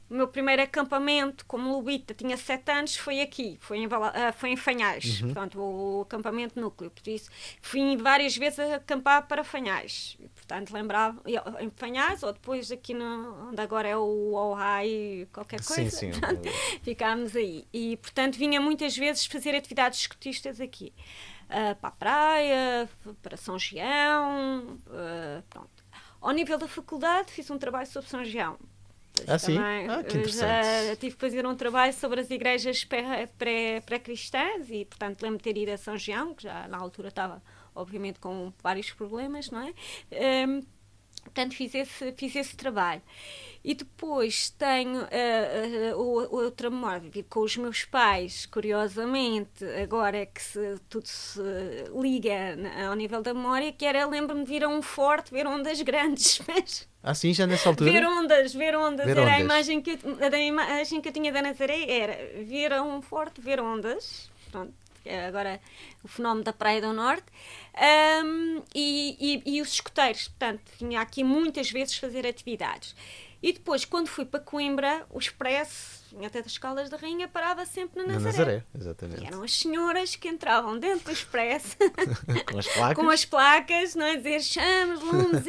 O meu primeiro acampamento como lubita, tinha 7 anos, foi aqui, foi em Fanhais, portanto, o acampamento núcleo. Por isso, fui várias vezes a acampar para Fanhais. Portanto, lembrava em Fanhais, ou depois aqui onde agora é o Ohai, qualquer coisa. Sim. Portanto, ficámos aí. E, portanto, vinha muitas vezes fazer atividades escotistas aqui. Para a praia, para São Jeão, pronto. Ao nível da faculdade, fiz um trabalho sobre São Jeão. Sim? Que interessante. Já tive que fazer um trabalho sobre as igrejas pré-cristãs e, portanto, lembro-me de ter ido a São Jeão, que já na altura estava, obviamente, com vários problemas, não é? Portanto, fiz esse trabalho. E depois tenho outra memória, vivi com os meus pais, curiosamente, agora é que tudo se liga ao nível da memória, que era, lembro-me de vir a um forte, ver ondas grandes, mas... Sim, já nessa altura? Ver ondas. Era a imagem que eu tinha da Nazaré, era vir a um forte, ver ondas, pronto. que é agora o fenómeno da Praia do Norte, e os escoteiros. Portanto, vinha aqui muitas vezes fazer atividades. E depois, quando fui para Coimbra, o expresso, vinha até das Caldas da Rainha, parava sempre na Nazaré. Na Nazaré, exatamente. E eram as senhoras que entravam dentro do expresso Com as placas. com as placas, não é? Dizer chamas, lumes,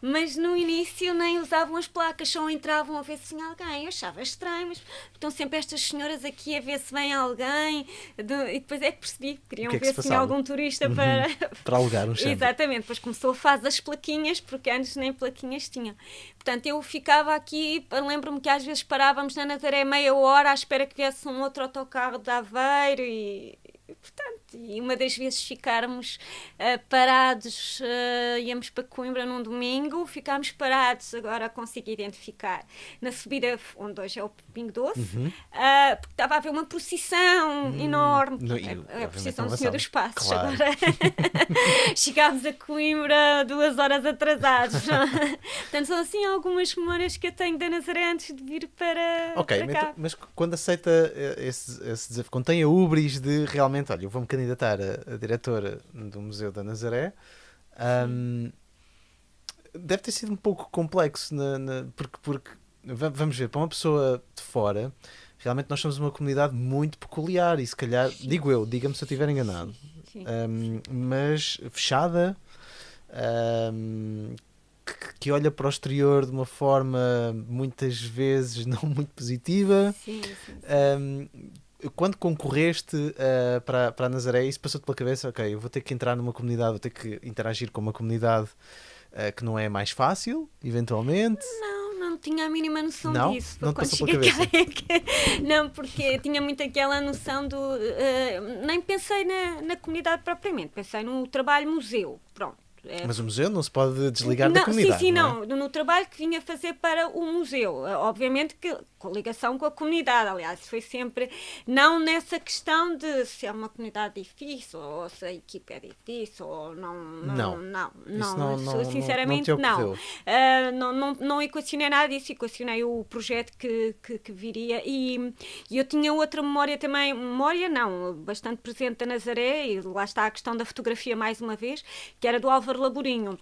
mas no início nem usavam as placas, só entravam a ver se tinha alguém. Eu achava estranho, mas estão sempre estas senhoras aqui a ver se vem alguém. E depois é que percebi que queriam ver se tinha algum turista para alugar um chão. Exatamente, depois começou a fase das plaquinhas, porque antes nem plaquinhas tinham. Portanto, eu ficava aqui, lembro-me que às vezes parávamos na Nazaré meia hora à espera que viesse um outro autocarro de Aveiro e uma das vezes ficarmos parados, íamos para Coimbra num domingo, ficámos parados, agora consigo identificar, na subida onde hoje é o Pingo Doce, porque estava a haver uma procissão enorme, a procissão do Senhor dos Passos. Claro. Agora chegámos a Coimbra 2 horas atrasados. Portanto, são assim algumas memórias que eu tenho da Nazaré antes de vir para cá. Mas quando aceita esse desafio, quando tem a ubris de realmente, olha, eu vou-me candidatar a diretora do Museu da Nazaré, deve ter sido um pouco complexo, porque vamos ver, para uma pessoa de fora, realmente nós somos uma comunidade muito peculiar e se calhar, diga-me se eu estiver enganado, mas fechada, que olha para o exterior de uma forma muitas vezes não muito positiva. Sim. Quando concorreste para a Nazaré, isso passou-te pela cabeça, ok, eu vou ter que entrar numa comunidade, vou ter que interagir com uma comunidade que não é mais fácil, eventualmente? Não tinha a mínima noção disso. Não te passou pela cabeça? Não, porque tinha muito aquela noção do... nem pensei na comunidade propriamente, pensei no trabalho museu, pronto. Mas o museu não se pode desligar da comunidade, Sim, não é? No trabalho que vinha fazer para o museu. Obviamente que com ligação com a comunidade, aliás, foi sempre, não nessa questão de se é uma comunidade difícil, ou se a equipe é difícil, ou sinceramente não equacionei nada disso, equacionei o projeto que viria, e eu tinha outra memória também, bastante presente da Nazaré, e lá está a questão da fotografia mais uma vez, que era do Álvaro Laborinho,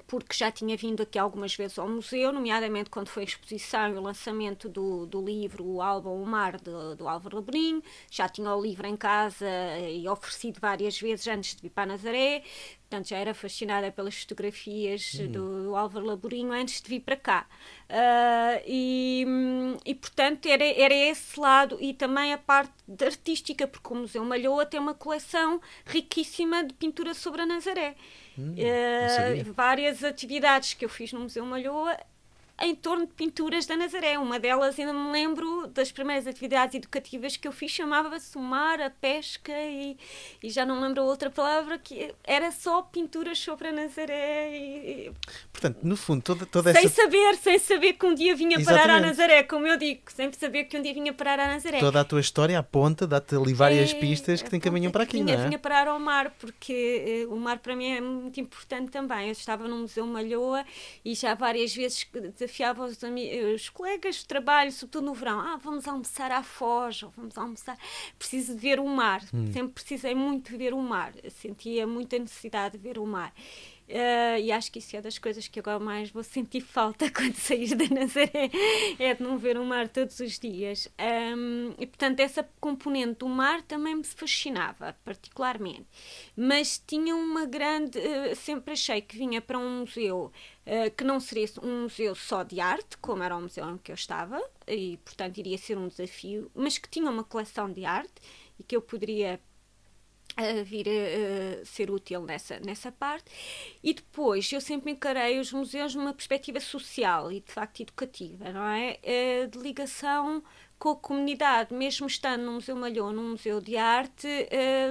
porque já tinha vindo aqui algumas vezes ao museu, nomeadamente quando foi a exposição e o lançamento do livro O Álbum O Mar, do Álvaro Laborinho. Já tinha o livro em casa e oferecido várias vezes antes de vir para a Nazaré. Portanto, já era fascinada pelas fotografias do Álvaro Laborinho antes de vir para cá. Portanto, era esse lado, e também a parte artística, porque o Museu Malhoa tem uma coleção riquíssima de pintura sobre a Nazaré. Várias atividades que eu fiz no Museu Malhoa em torno de pinturas da Nazaré. Uma delas, ainda me lembro das primeiras atividades educativas que eu fiz, chamava-se o mar, a pesca e já não lembro a outra palavra, que era só pinturas sobre a Nazaré. Portanto, no fundo, toda essa... Sem saber que um dia vinha parar à Nazaré, como eu digo, sem saber que um dia vinha parar à Nazaré. Toda a tua história aponta, dá-te ali várias pistas que te encaminham para aqui, não é? Vinha parar ao mar, porque o mar para mim é muito importante também. Eu estava no Museu Malhoa e já várias vezes desafiava os colegas de trabalho, sobretudo no verão, vamos almoçar à Foz, ou vamos almoçar, preciso de ver o mar, sempre precisei muito de ver o mar, sentia muita necessidade de ver o mar. E acho que isso é das coisas que agora mais vou sentir falta quando sair da Nazaré, é de não ver o mar todos os dias. E portanto essa componente do mar também me fascinava particularmente, mas tinha uma grande, sempre achei que vinha para um museu que não seria um museu só de arte, como era o museu em que eu estava, e portanto iria ser um desafio, mas que tinha uma coleção de arte e que eu poderia vir a ser útil nessa parte. E depois eu sempre encarei os museus numa perspectiva social e de facto educativa, não é? De ligação com a comunidade, mesmo estando no Museu Malhoa, num museu de arte,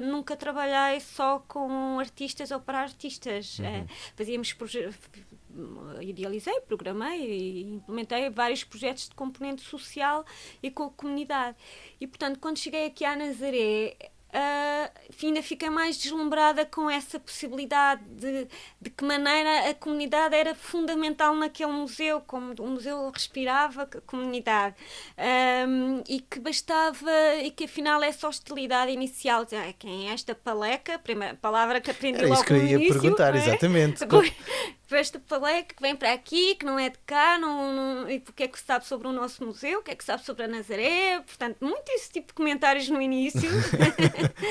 nunca trabalhei só com artistas ou para artistas. Fazíamos idealizei, programei e implementei vários projetos de componente social e com a comunidade. E portanto, quando cheguei aqui à Nazaré, ainda fiquei mais deslumbrada com essa possibilidade de que maneira a comunidade era fundamental naquele museu, como o museu respirava a comunidade, e que bastava, e que afinal essa hostilidade inicial, quem é esta paleca, a primeira palavra que aprendi logo no início. Era isso que eu ia perguntar, exatamente. Esta paleca que vem para aqui, que não é de cá, e porque é que sabe sobre o nosso museu, o que é que sabe sobre a Nazaré, portanto, muito esse tipo de comentários no início.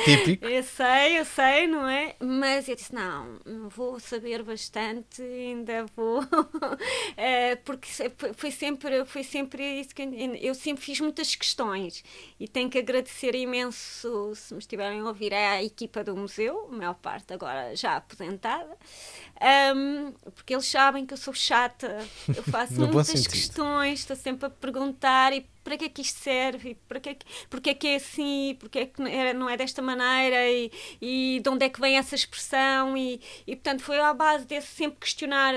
Típico. Eu sei, não é? Mas eu disse, não vou saber bastante, ainda vou, porque foi sempre isso que eu sempre fiz muitas questões, e tenho que agradecer imenso, se me estiverem a ouvir, à equipa do museu, a maior parte agora já aposentada, porque eles sabem que eu sou chata, eu faço muitas questões, estou sempre a perguntar, e para que é que isto serve, porque é que é assim, porque é que não é desta maneira, e de onde é que vem essa expressão, e portanto foi à base desse sempre questionar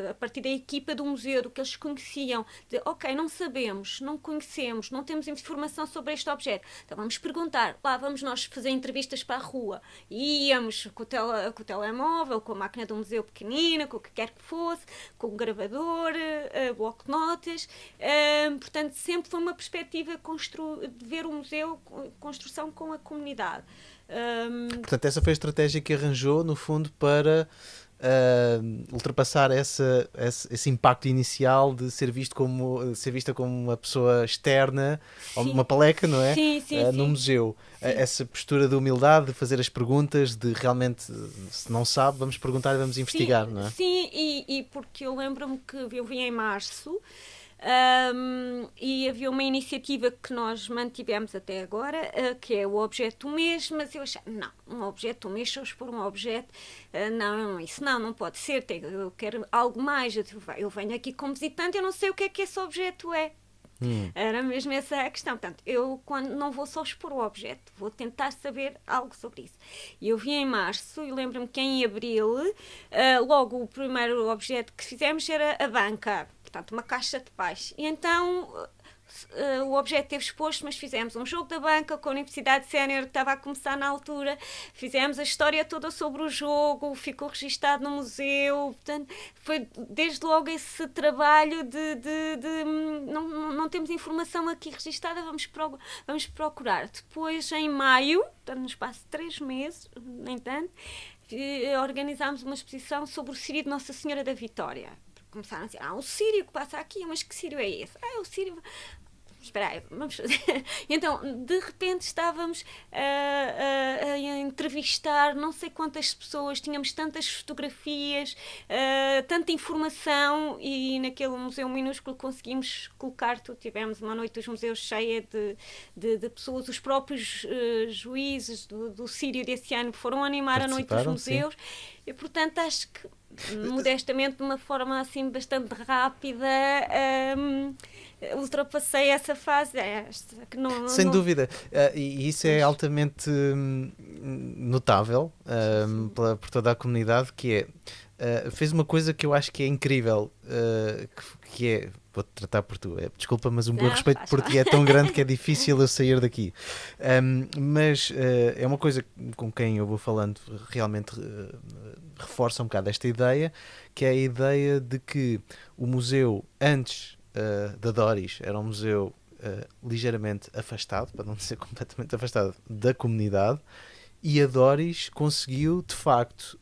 a partir da equipa do museu, do que eles conheciam, de ok, não sabemos, não conhecemos, não temos informação sobre este objeto, então vamos perguntar, lá vamos nós fazer entrevistas para a rua, e íamos com o telemóvel, com a máquina do museu pequenina, com o que quer que fosse, com o gravador, bloco de notas, portanto sempre foi uma perspectiva de ver o museu, construção com a comunidade. Portanto, essa foi a estratégia que arranjou, no fundo, para ultrapassar esse impacto inicial de ser vista como uma pessoa externa, ou uma paleca, não é? Sim, no museu. Essa postura de humildade, de fazer as perguntas, de realmente, se não sabe, vamos perguntar e vamos investigar, não é? Sim, e porque eu lembro-me que eu vim em março, e havia uma iniciativa que nós mantivemos até agora, que é o objeto do mês, mas eu achei, não, um objeto do mês, se eu expor um objeto, isso não pode ser, eu quero algo mais, eu venho aqui como visitante, eu não sei o que é que esse objeto é. Era mesmo essa a questão. Portanto, eu quando não vou só expor o objeto, vou tentar saber algo sobre isso. E eu vim em março e lembro-me que em abril, logo o primeiro objeto que fizemos era a banca, portanto uma caixa de paz. E então o objeto esteve exposto, mas fizemos um jogo da banca com a Universidade Sénior que estava a começar na altura, fizemos a história toda sobre o jogo, ficou registado no museu, portanto foi desde logo esse trabalho de não temos informação aqui registada, vamos procurar. Depois em maio, portanto no espaço de 3 meses, nem tanto, organizámos uma exposição sobre o Círio de Nossa Senhora da Vitória. Começaram a dizer, um Círio que passa aqui, mas que Círio é esse? É o Círio... Espera aí, vamos fazer. Então, de repente estávamos a entrevistar não sei quantas pessoas, tínhamos tantas fotografias, tanta informação, e naquele museu minúsculo conseguimos colocar tudo. Tivemos uma noite dos museus cheia de pessoas, os próprios juízes do Círio desse ano foram animar a noite dos museus, e portanto acho que modestamente, de uma forma assim bastante rápida, ultrapassei essa fase. Sem dúvida, e isso é altamente notável por toda a comunidade, que é, fez uma coisa que eu acho que é incrível, que é, vou-te tratar por tu, desculpa, mas o meu respeito por ti é tão grande que é difícil eu sair daqui, mas é uma coisa com quem eu vou falando realmente reforça um bocado esta ideia, que é a ideia de que o museu antes da Doris era um museu ligeiramente afastado, para não dizer completamente afastado, da comunidade, e a Doris conseguiu de facto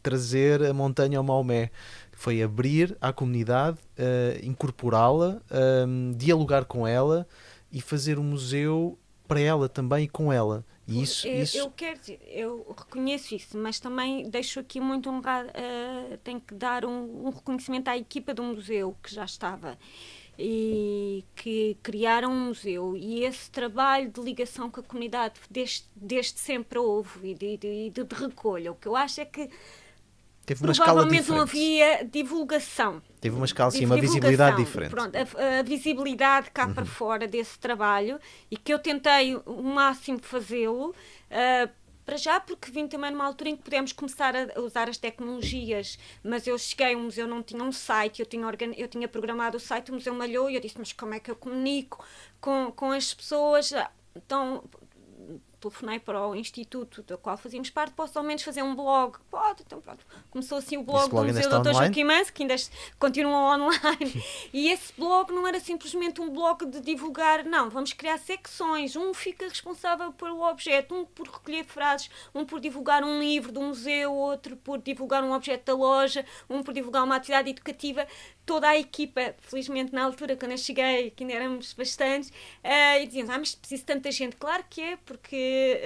trazer a montanha ao Maomé. Foi abrir à comunidade, incorporá-la, dialogar com ela e fazer um museu para ela também e com ela. E isso... Eu quero dizer, eu reconheço isso, mas também deixo aqui muito honrado, tenho que dar um reconhecimento à equipa do museu que já estava e que criaram um museu, e esse trabalho de ligação com a comunidade desde sempre houve, e de recolha. O que eu acho é que teve uma escala diferente. Não havia divulgação. Teve uma escala, sim, uma visibilidade diferente. Pronto, a visibilidade cá para fora desse trabalho, e que eu tentei o máximo fazê-lo, para já, porque vim também numa altura em que pudemos começar a usar as tecnologias, mas eu cheguei, o museu não tinha um site, eu tinha programado o site, o museu malhou, e eu disse, mas como é que eu comunico com as pessoas? Então, telefonei para o instituto do qual fazíamos parte, posso ao menos fazer um blog. Pode, então pronto. Começou assim o blog do Museu Dr. Joaquim Manso, que ainda continua online. E esse blog não era simplesmente um blog de divulgar, não, vamos criar secções. Um fica responsável pelo objeto, um por recolher frases, um por divulgar um livro do museu, outro por divulgar um objeto da loja, um por divulgar uma atividade educativa. Toda a equipa, felizmente na altura, quando eu cheguei, que ainda éramos bastantes, e diziam, mas preciso de tanta gente. Claro que é, porque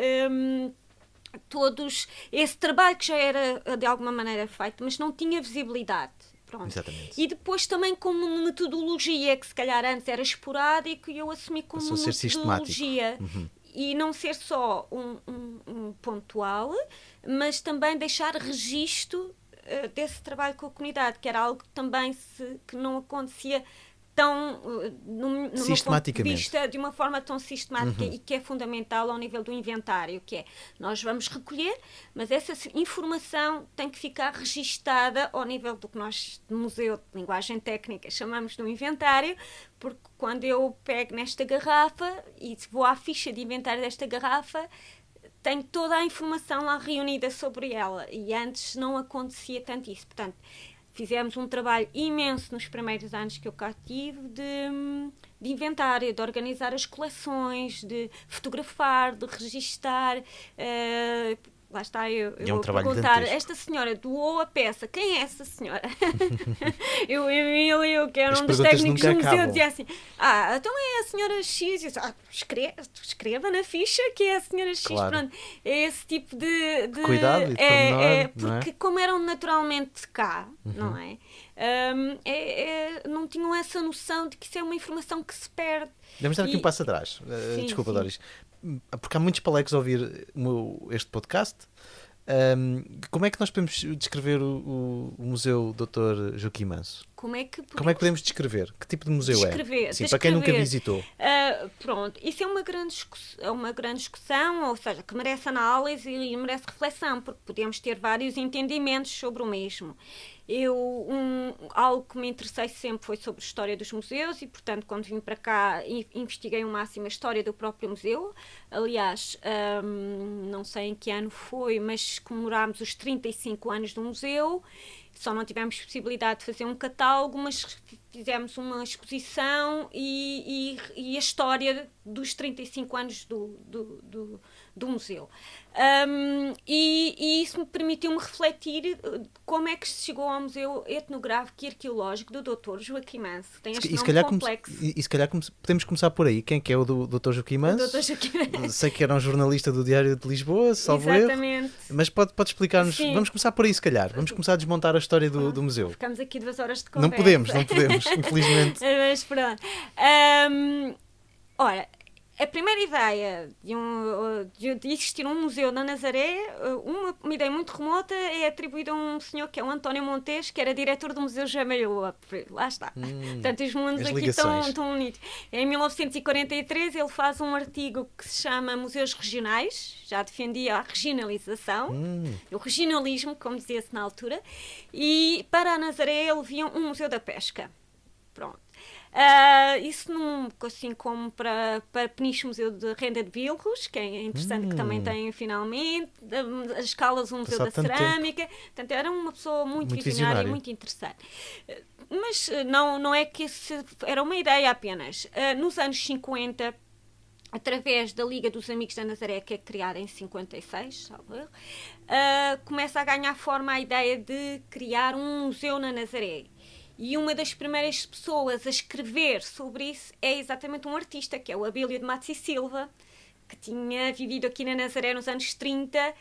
todos, esse trabalho que já era de alguma maneira feito, mas não tinha visibilidade. Pronto. Exatamente. E depois também como metodologia, que se calhar antes era esporádico, e eu assumi como metodologia. E não ser só um pontual, mas também deixar registro desse trabalho com a comunidade, que era algo também que não acontecia tão, numa ponto de vista, de uma forma tão sistemática e que é fundamental ao nível do inventário, que é, nós vamos recolher, mas essa informação tem que ficar registada ao nível do que nós, de museu de linguagem técnica, chamamos de um inventário, porque quando eu pego nesta garrafa e vou à ficha de inventário desta garrafa, tenho toda a informação lá reunida sobre ela, e antes não acontecia tanto isso. Portanto, fizemos um trabalho imenso nos primeiros anos que eu cá tive de inventário, de organizar as coleções, de fotografar, de registar. Lá está, eu vou perguntar, esta senhora doou a peça, quem é essa senhora? Eu, o Emílio, que era um dos técnicos do museu, dizia assim, então é a senhora X, e eu, escreva na ficha que é a senhora X, claro. Pronto, é esse tipo de cuidado e de pormenor, porque como eram naturalmente cá, não é? Não tinham essa noção de que isso é uma informação que se perde. Devemos dar aqui um passo atrás. Desculpa, Doris. Porque há muitos palecos a ouvir este podcast. Como é que nós podemos descrever o Museu Dr. Joaquim Manso? Como é que podemos descrever? Que tipo de museu é? Sim, para quem nunca visitou. Pronto, isso é uma grande discussão, ou seja, que merece análise e merece reflexão, porque podemos ter vários entendimentos sobre o mesmo. Algo que me interessei sempre foi sobre a história dos museus e, portanto, quando vim para cá, investiguei ao máximo a história do próprio museu. Aliás, não sei em que ano foi, mas comemorámos os 35 anos do museu. Só não tivemos possibilidade de fazer um catálogo, mas fizemos uma exposição e a história dos 35 anos do museu. E isso me permitiu-me refletir como é que se chegou ao Museu Etnográfico e Arqueológico do Dr. Joaquim Manso. Tem este nome complexo. E se calhar podemos começar por aí. Quem é que é o Dr. Joaquim Manso? O Dr. Joaquim Manso. Sei que era um jornalista do Diário de Lisboa, salvo erro. Exatamente. Mas pode explicar-nos. Sim. Vamos começar por aí, se calhar. Vamos começar a desmontar a história do museu. Ficamos aqui 2 horas de conversa. Não podemos, infelizmente. Mas pronto. Ora, a primeira ideia de existir um museu na Nazaré, uma ideia muito remota, é atribuída a um senhor que é o António Montes, que era diretor do Museu Jamelhoa. Lá está. Portanto, os mundos aqui estão unidos. Em 1943 ele faz um artigo que se chama Museus Regionais, já defendia a regionalização, o regionalismo, como dizia-se na altura, e para a Nazaré ele via um museu da pesca. Pronto. Isso assim como para Peniche Museu de Renda de Vilros, que é interessante, que também tem finalmente, as escalas um museu da cerâmica. Portanto, era uma pessoa muito visionária e muito interessante. Mas não é que era uma ideia apenas. Nos anos 50, através da Liga dos Amigos da Nazaré, que é criada em 56, começa a ganhar forma a ideia de criar um museu na Nazaré. E uma das primeiras pessoas a escrever sobre isso é exatamente um artista, que é o Abílio de Matos e Silva, que tinha vivido aqui na Nazaré nos anos 30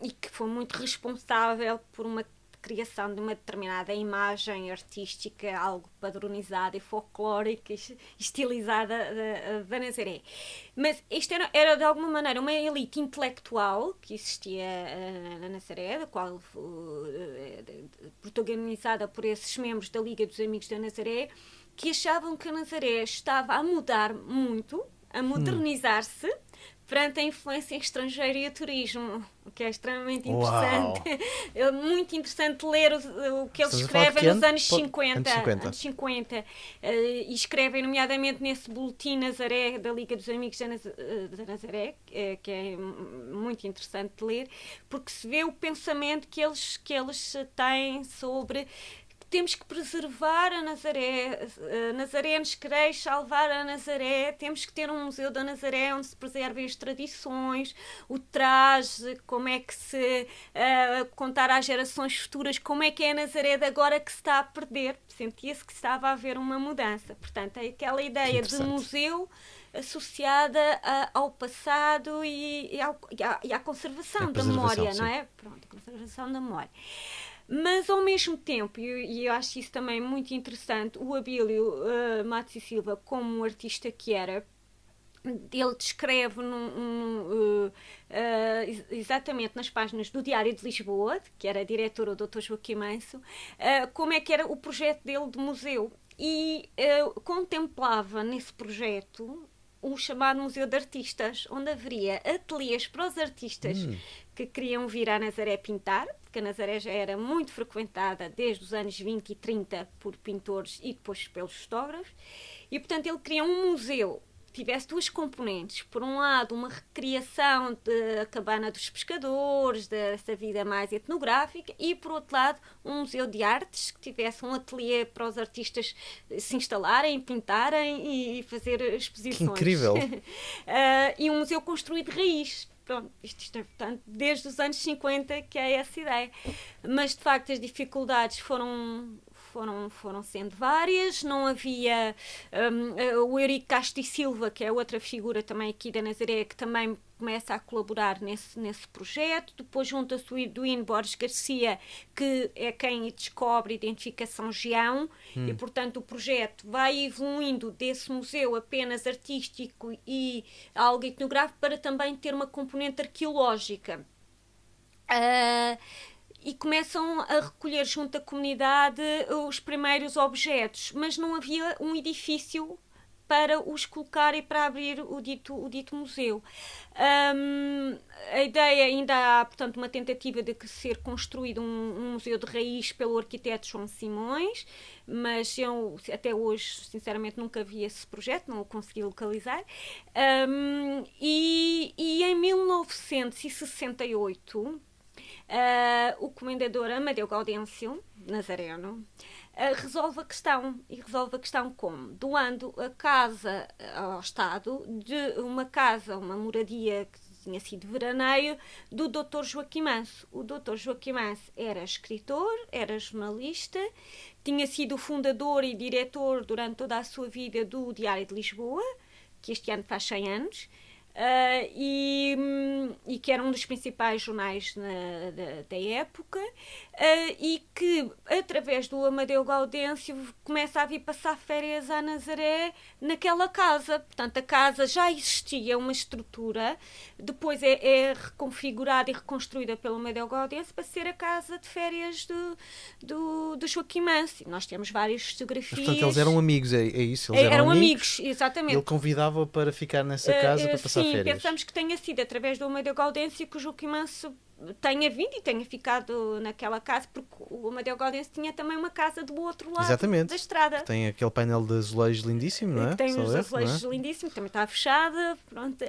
e que foi muito responsável por uma criação de uma determinada imagem artística, algo padronizada e folclórica e estilizada da Nazaré. Mas isto era de alguma maneira uma elite intelectual que existia na Nazaré, da qual protagonizada por esses membros da Liga dos Amigos da Nazaré, que achavam que a Nazaré estava a mudar muito, a modernizar-se, perante a influência estrangeira e o turismo, o que é extremamente Uau. interessante. É muito interessante ler o que eles Estamos a falar de escrevem que nos ano? anos 50. Anos 50. E escrevem, nomeadamente, nesse boletim Nazaré, da Liga dos Amigos da Nazaré, que é muito interessante de ler, porque se vê o pensamento que eles têm sobre... Temos que preservar a Nazaré. Nazaré nos quereis salvar a Nazaré. Temos que ter um museu da Nazaré onde se preservem as tradições, o traje, como é que se contar às gerações futuras como é que é a Nazaré de agora que se está a perder. Sentia-se que estava a haver uma mudança. Portanto, é aquela ideia de museu associada ao passado e à conservação da memória, sim. não é? Pronto, conservação da memória. Mas, ao mesmo tempo, e eu acho isso também muito interessante, o Abílio Matos e Silva, como artista que era, ele descreve exatamente nas páginas do Diário de Lisboa, que era diretor o Dr. Joaquim Manso, como é que era o projeto dele de museu. E contemplava nesse projeto o chamado Museu de Artistas, onde haveria ateliês para os artistas que queriam vir à Nazaré pintar, porque a Nazaré já era muito frequentada desde os anos 20 e 30 por pintores e depois pelos fotógrafos, e portanto ele queria um museu que tivesse duas componentes. Por um lado, uma recriação da cabana dos pescadores, dessa vida mais etnográfica, e por outro lado, um museu de artes que tivesse um ateliê para os artistas se instalarem, pintarem e fazer exposições. Que incrível! E um museu construído de raiz. Pronto, isto é, portanto, desde os anos 50 que é essa ideia. Mas, de facto, as dificuldades foram sendo várias. Não havia o Eurico Castro e Silva, que é outra figura também aqui da Nazaré, que também começa a colaborar nesse projeto. Depois junta-se o Eduíno Borges Garcia, que é quem descobre a identificação Geão, e portanto o projeto vai evoluindo desse museu apenas artístico e algo etnográfico para também ter uma componente arqueológica. E começam a recolher junto à comunidade os primeiros objetos, mas não havia um edifício para os colocar e para abrir o dito museu. A ideia, ainda há, portanto, uma tentativa de ser construído um museu de raiz pelo arquiteto João Simões, mas eu até hoje, sinceramente, nunca vi esse projeto, não o consegui localizar. E em 1968, o comendador Amadeu Gaudêncio, nazareno, resolve a questão. E resolve a questão como? Doando a casa ao Estado, de uma moradia que tinha sido veraneio, do Dr. Joaquim Manso. O Dr. Joaquim Manso era escritor, era jornalista, tinha sido fundador e diretor durante toda a sua vida do Diário de Lisboa, que este ano faz 100 anos, e que era um dos principais jornais da época, e que, através do Amadeu Gaudêncio, começa a vir passar férias à Nazaré naquela casa. Portanto, a casa já existia, uma estrutura, depois é reconfigurada e reconstruída pelo Amadeu Gaudêncio para ser a casa de férias do Joaquim Manso. Nós temos várias fotografias. Portanto, eles eram amigos, é isso? Eles eram amigos, exatamente. Ele convidava para ficar nessa casa para passar férias. Sim, pensamos que tenha sido através do Amadeu Gaudêncio que o Joaquim Manso tenha vindo e tenha ficado naquela casa, porque o Amadeu Gaudêncio tinha também uma casa do outro lado da estrada. Tem aquele painel de azulejos lindíssimo, não é? Que tem os azulejos lindíssimos, também está fechada. Pronto.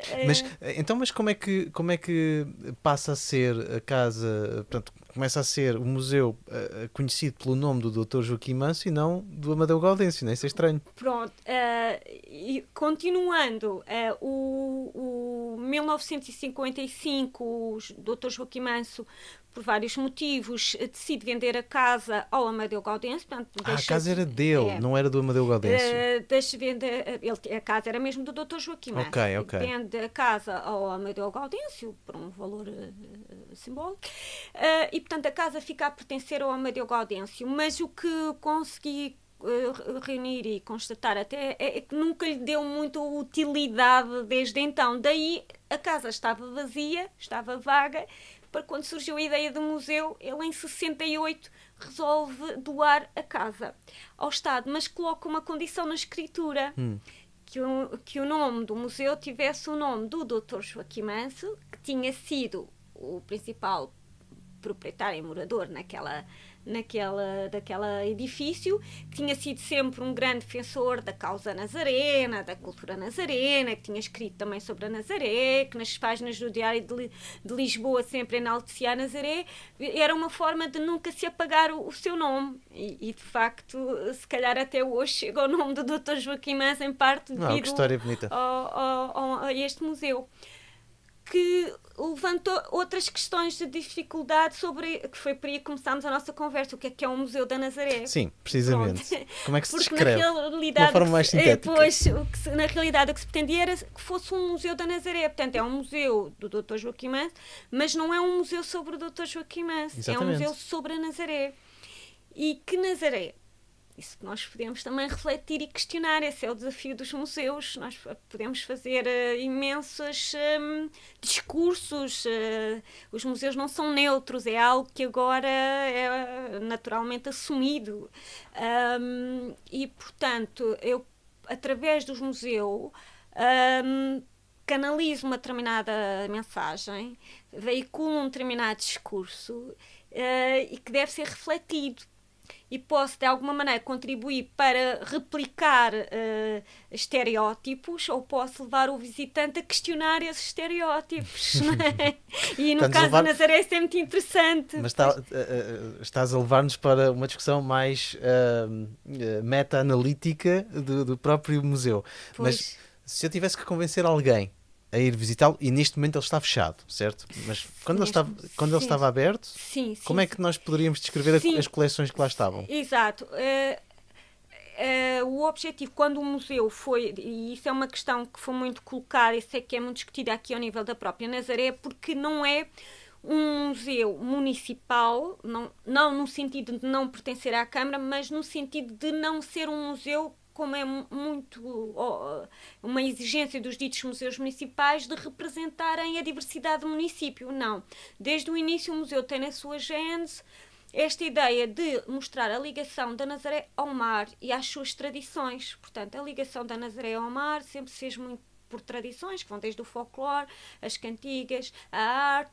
Mas como é que passa a ser a casa, portanto, começa a ser o museu conhecido pelo nome do Dr. Joaquim Manso e não do Amadeu Gaudêncio, não é? Isso é estranho. Pronto, e continuando, o 1955, o Dr. Joaquim Manso, por vários motivos, decide vender a casa ao Amadeu Gaudêncio. Portanto, a casa era dele, não era do Amadeu Gaudêncio. A casa era mesmo do Dr. Joaquim Manso. Ok. Vende a casa ao Amadeu Gaudêncio por um valor simbólico, e portanto a casa fica a pertencer ao Amadeu Gaudêncio, mas o que consegui reunir e constatar até é que nunca lhe deu muita utilidade desde então. Daí a casa estava vazia, estava vaga, para quando surgiu a ideia do museu, ele em 68 resolve doar a casa ao Estado, mas coloca uma condição na escritura, que o nome do museu tivesse o nome do Dr. Joaquim Manso, que tinha sido o principal proprietário e morador daquela edifício, que tinha sido sempre um grande defensor da causa nazarena, da cultura nazarena, que tinha escrito também sobre a Nazaré, que nas páginas do Diário de Lisboa sempre enaltecia a Nazaré. Era uma forma de nunca se apagar o seu nome e de facto, se calhar até hoje chega o nome do Dr. Joaquim Manso em parte devido que história bonita. a este museu, que levantou outras questões de dificuldade que foi por aí que começámos a nossa conversa, o que é um Museu da Nazaré. Sim, precisamente. Pronto. Como é que se Porque descreve? na realidade, de uma forma mais sintética. Na realidade o que se pretendia era que fosse um Museu da Nazaré. Portanto, é um museu do Dr. Joaquim Manso, mas não é um museu sobre o Dr. Joaquim Manso. Exatamente. É um museu sobre a Nazaré. E que Nazaré? Isso que nós podemos também refletir e questionar. Esse é o desafio dos museus. Nós podemos fazer imensos discursos. Os museus não são neutros, é algo que agora é naturalmente assumido. E, portanto, eu, através dos museus, canalizo uma determinada mensagem, veiculo um determinado discurso e que deve ser refletido. E posso, de alguma maneira, contribuir para replicar estereótipos, ou posso levar o visitante a questionar esses estereótipos. Não é? E no caso da Nazaré isso é muito interessante. Mas estás a levar-nos para uma discussão mais meta-analítica do próprio museu. Pois. Mas se eu tivesse que convencer alguém a ir visitá-lo, e neste momento ele está fechado, certo? Mas quando ele estava aberto, como é que nós poderíamos descrever as coleções que lá estavam? Exato. O objetivo, quando o museu foi, e isso é uma questão que foi muito colocada, e sei que é muito discutida aqui ao nível da própria Nazaré, porque não é um museu municipal, não no sentido de não pertencer à Câmara, mas no sentido de não ser um museu, como é muito uma exigência dos ditos museus municipais, de representarem a diversidade do município. Não. Desde o início o museu tem na sua gênese esta ideia de mostrar a ligação da Nazaré ao mar e às suas tradições. Portanto, a ligação da Nazaré ao mar sempre se fez muito por tradições, que vão desde o folclore, as cantigas, a arte,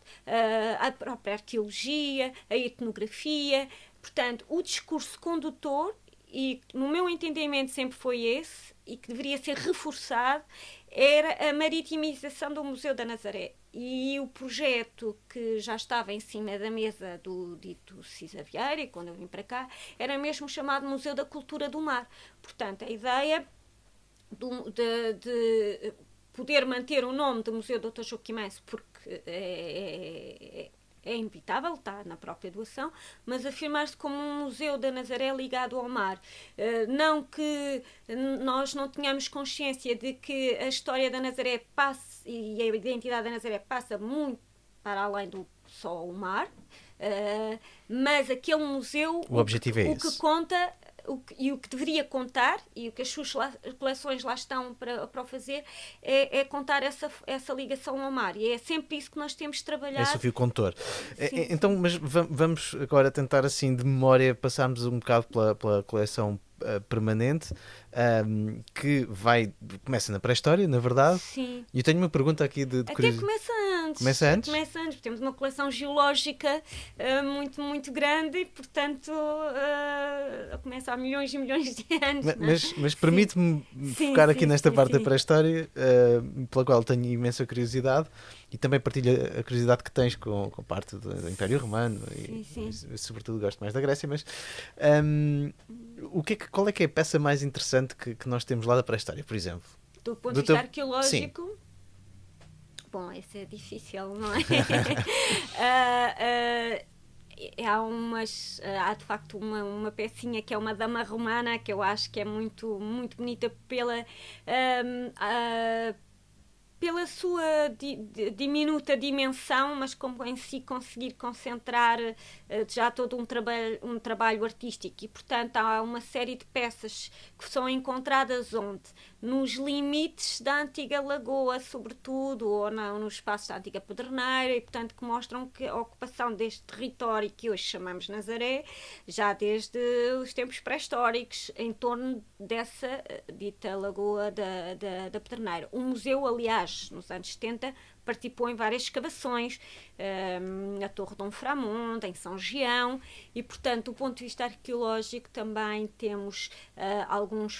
a própria arqueologia, a etnografia. Portanto, o discurso condutor, e no meu entendimento sempre foi esse, e que deveria ser reforçado, era a maritimização do Museu da Nazaré. E o projeto que já estava em cima da mesa do dito Cisa Vieira, quando eu vim para cá, era mesmo chamado Museu da Cultura do Mar. Portanto, a ideia de poder manter o nome do Museu Dr. Joaquim Manso, porque é inevitável, está na própria doação, mas afirmar-se como um museu da Nazaré ligado ao mar. Não que nós não tenhamos consciência de que a história da Nazaré passe, e a identidade da Nazaré passa muito para além do só o mar, mas aquele museu, o objetivo é o que conta, o que deveria contar, e o que as suas coleções lá estão para o fazer, é contar essa ligação ao mar. E é sempre isso que nós temos de trabalhar. Esse é o fio condutor. Então, mas vamos agora tentar, assim, de memória, passarmos um bocado pela coleção permanente, que começa na pré-história, na verdade. Sim. E eu tenho uma pergunta aqui de curiosidade. Começa antes. Começa antes? Começa antes. Temos uma coleção geológica muito, muito grande e, portanto, começa há milhões e milhões de anos. Mas permite-me focar aqui nesta parte da pré-história, pela qual tenho imensa curiosidade, e também partilho a curiosidade que tens com parte do Império Romano, e sobretudo gosto mais da Grécia, mas qual é que é a peça mais interessante que nós temos lá da pré-história, por exemplo? Do ponto de vista arqueológico? Bom, isso é difícil, não é? Há de facto uma pecinha que é uma dama romana, que eu acho que é muito, muito bonita pela sua diminuta dimensão, mas como em si conseguir concentrar já todo um trabalho artístico, e portanto há uma série de peças que são encontradas onde? Nos limites da antiga lagoa, sobretudo, ou no espaço da antiga Pedreneira, e portanto que mostram que a ocupação deste território que hoje chamamos Nazaré, já desde os tempos pré-históricos, em torno dessa dita lagoa da Pedreneira. O museu, aliás, nos anos 70, participou em várias escavações, na Torre Dom Framonte, em São Gião, e portanto, do ponto de vista arqueológico, também temos alguns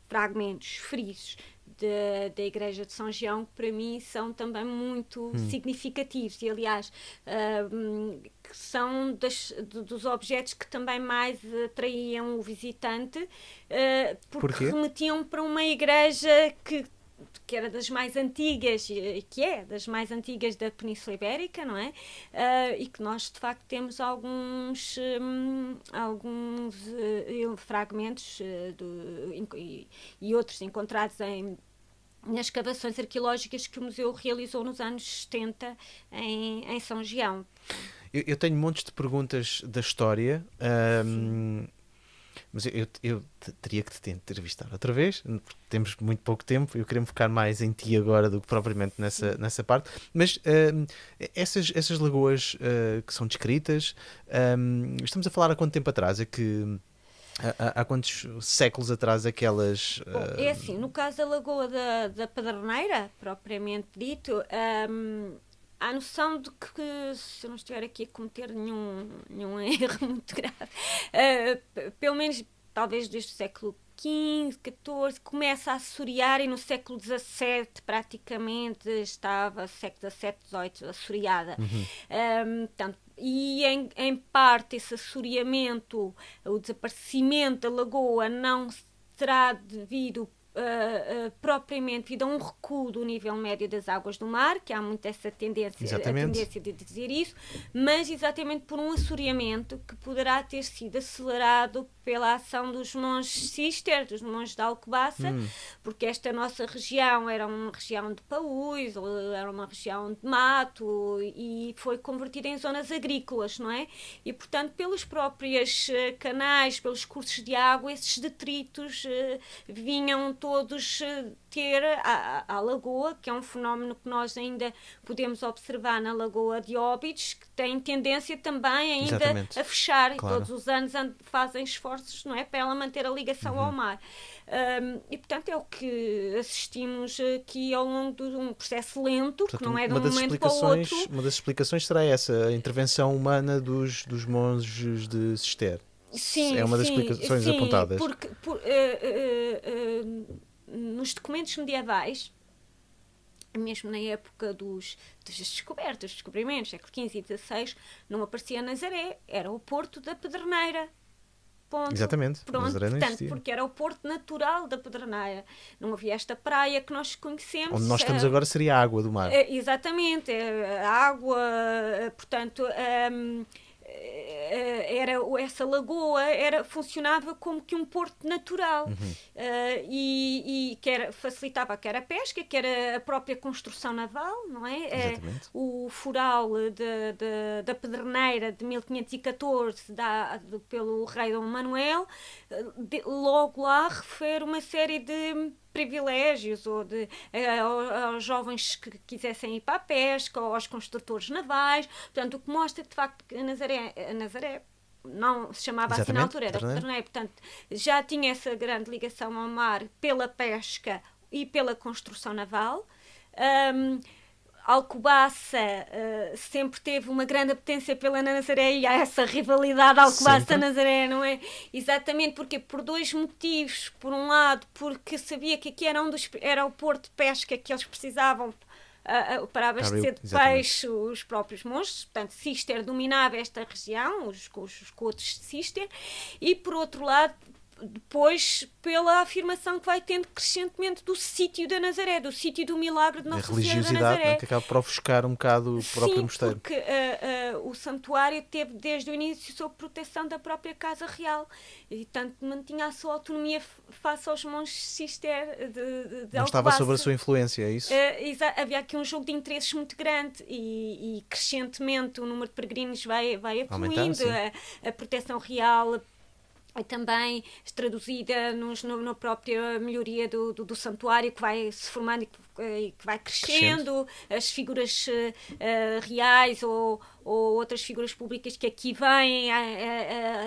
fragmentos frisos da Igreja de São Gião, que para mim são também muito significativos, e aliás que são dos objetos que também mais atraíam o visitante, porque remetiam para uma igreja que era das mais antigas, e que é das mais antigas da Península Ibérica, não é? E que nós, de facto, temos alguns fragmentos e outros encontrados nas escavações arqueológicas que o museu realizou nos anos 70 em São Gião. Eu tenho montes de perguntas da história, mas eu teria que te entrevistar outra vez, porque temos muito pouco tempo. Eu queria me focar mais em ti agora do que propriamente nessa parte. Mas essas lagoas que são descritas, estamos a falar há quanto tempo atrás? É que há quantos séculos atrás aquelas... Bom, é assim, no caso da lagoa da Pedreneira, propriamente dito, há noção de que, se eu não estiver aqui a cometer nenhum erro muito grave, pelo menos talvez desde o século XV, XIV, começa a assorear, e no século XVII praticamente estava, século XVII, XVIII, assoreada. Portanto, e em parte esse assoreamento, o desaparecimento da lagoa não será devido propriamente devido a um recuo do nível médio das águas do mar, que há muito essa tendência de dizer isso, mas exatamente por um assoreamento que poderá ter sido acelerado pela ação dos monges Cister, dos monges da Alcobaça, porque esta nossa região era uma região de paús, era uma região de mato, e foi convertida em zonas agrícolas, não é? E, portanto, pelos próprios canais, pelos cursos de água, esses detritos vinham todos ter a lagoa, que é um fenómeno que nós ainda podemos observar na Lagoa de Óbidos, que tem tendência também ainda a fechar, claro. E todos os anos fazem esforços, não é, para ela manter a ligação ao mar. E portanto é o que assistimos aqui ao longo de um processo lento, portanto, que não é de um momento para o outro. Uma das explicações será essa, a intervenção humana dos monges de Cister. Sim, é uma das explicações apontadas. Porque nos documentos medievais, mesmo na época dos descobertas, dos descobrimentos, século XV e XVI, não aparecia Nazaré, era o Porto da Pedreneira. Ponto. Exatamente. Pronto, Nazaré não portanto, existia. porque era o porto natural da Pedreneira. Não havia esta praia que nós conhecemos. Onde nós estamos agora seria a água do mar. Exatamente. A água, portanto... essa lagoa funcionava como que um porto natural, e que facilitava quer a pesca, quer a própria construção naval, não é? O foral da Pedreneira de 1514 dado pelo rei Dom Manuel, logo lá refere uma série de privilégios ou aos jovens que quisessem ir para a pesca, ou aos construtores navais. Portanto, o que mostra de facto que a Nazaré não se chamava assim na altura, era Pedreneira, portanto já tinha essa grande ligação ao mar pela pesca e pela construção naval. Alcobaça sempre teve uma grande apetência pela Nazaré, e há essa rivalidade Alcobaça-Nazaré, não é? Exatamente porque por dois motivos. Por um lado, porque sabia que aqui era o porto de pesca que eles precisavam para abastecer de peixe os próprios monges. Portanto, Cister dominava esta região, os cotos de Cister, e por outro lado depois pela afirmação que vai tendo crescentemente do sítio da Nazaré, do sítio do milagre de Nossa Senhora da religiosidade, Nazaré. Que acaba por ofuscar um bocado o próprio mosteiro. Porque o santuário teve desde o início sob proteção da própria Casa Real e tanto mantinha a sua autonomia face aos monges Cister de Não estava sob a sua influência, é isso? Havia aqui um jogo de interesses muito grande e crescentemente o número de peregrinos vai evoluindo, a proteção real também traduzida na própria melhoria do santuário, que vai se formando e que vai crescendo. As figuras reais ou outras figuras públicas que aqui vêm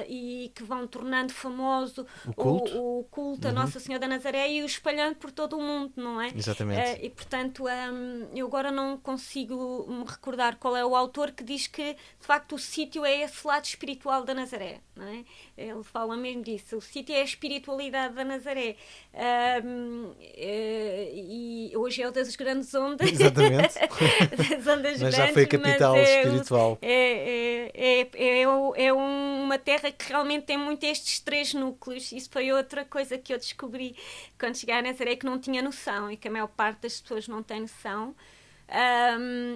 e que vão tornando famoso o culto a Nossa Senhora da Nazaré e o espalhando por todo o mundo, não é? Exatamente. E portanto eu agora não consigo me recordar qual é o autor que diz que de facto o sítio é esse lado espiritual da Nazaré, não é? Ele fala mesmo disso, o sítio é a espiritualidade da Nazaré, e hoje é o das grandes ondas. Exatamente. Das ondas mas grandes, já foi a capital espiritual. É uma terra que realmente tem muito estes três núcleos. Isso foi outra coisa que eu descobri quando cheguei a Nazaré, que não tinha noção e que a maior parte das pessoas não tem noção.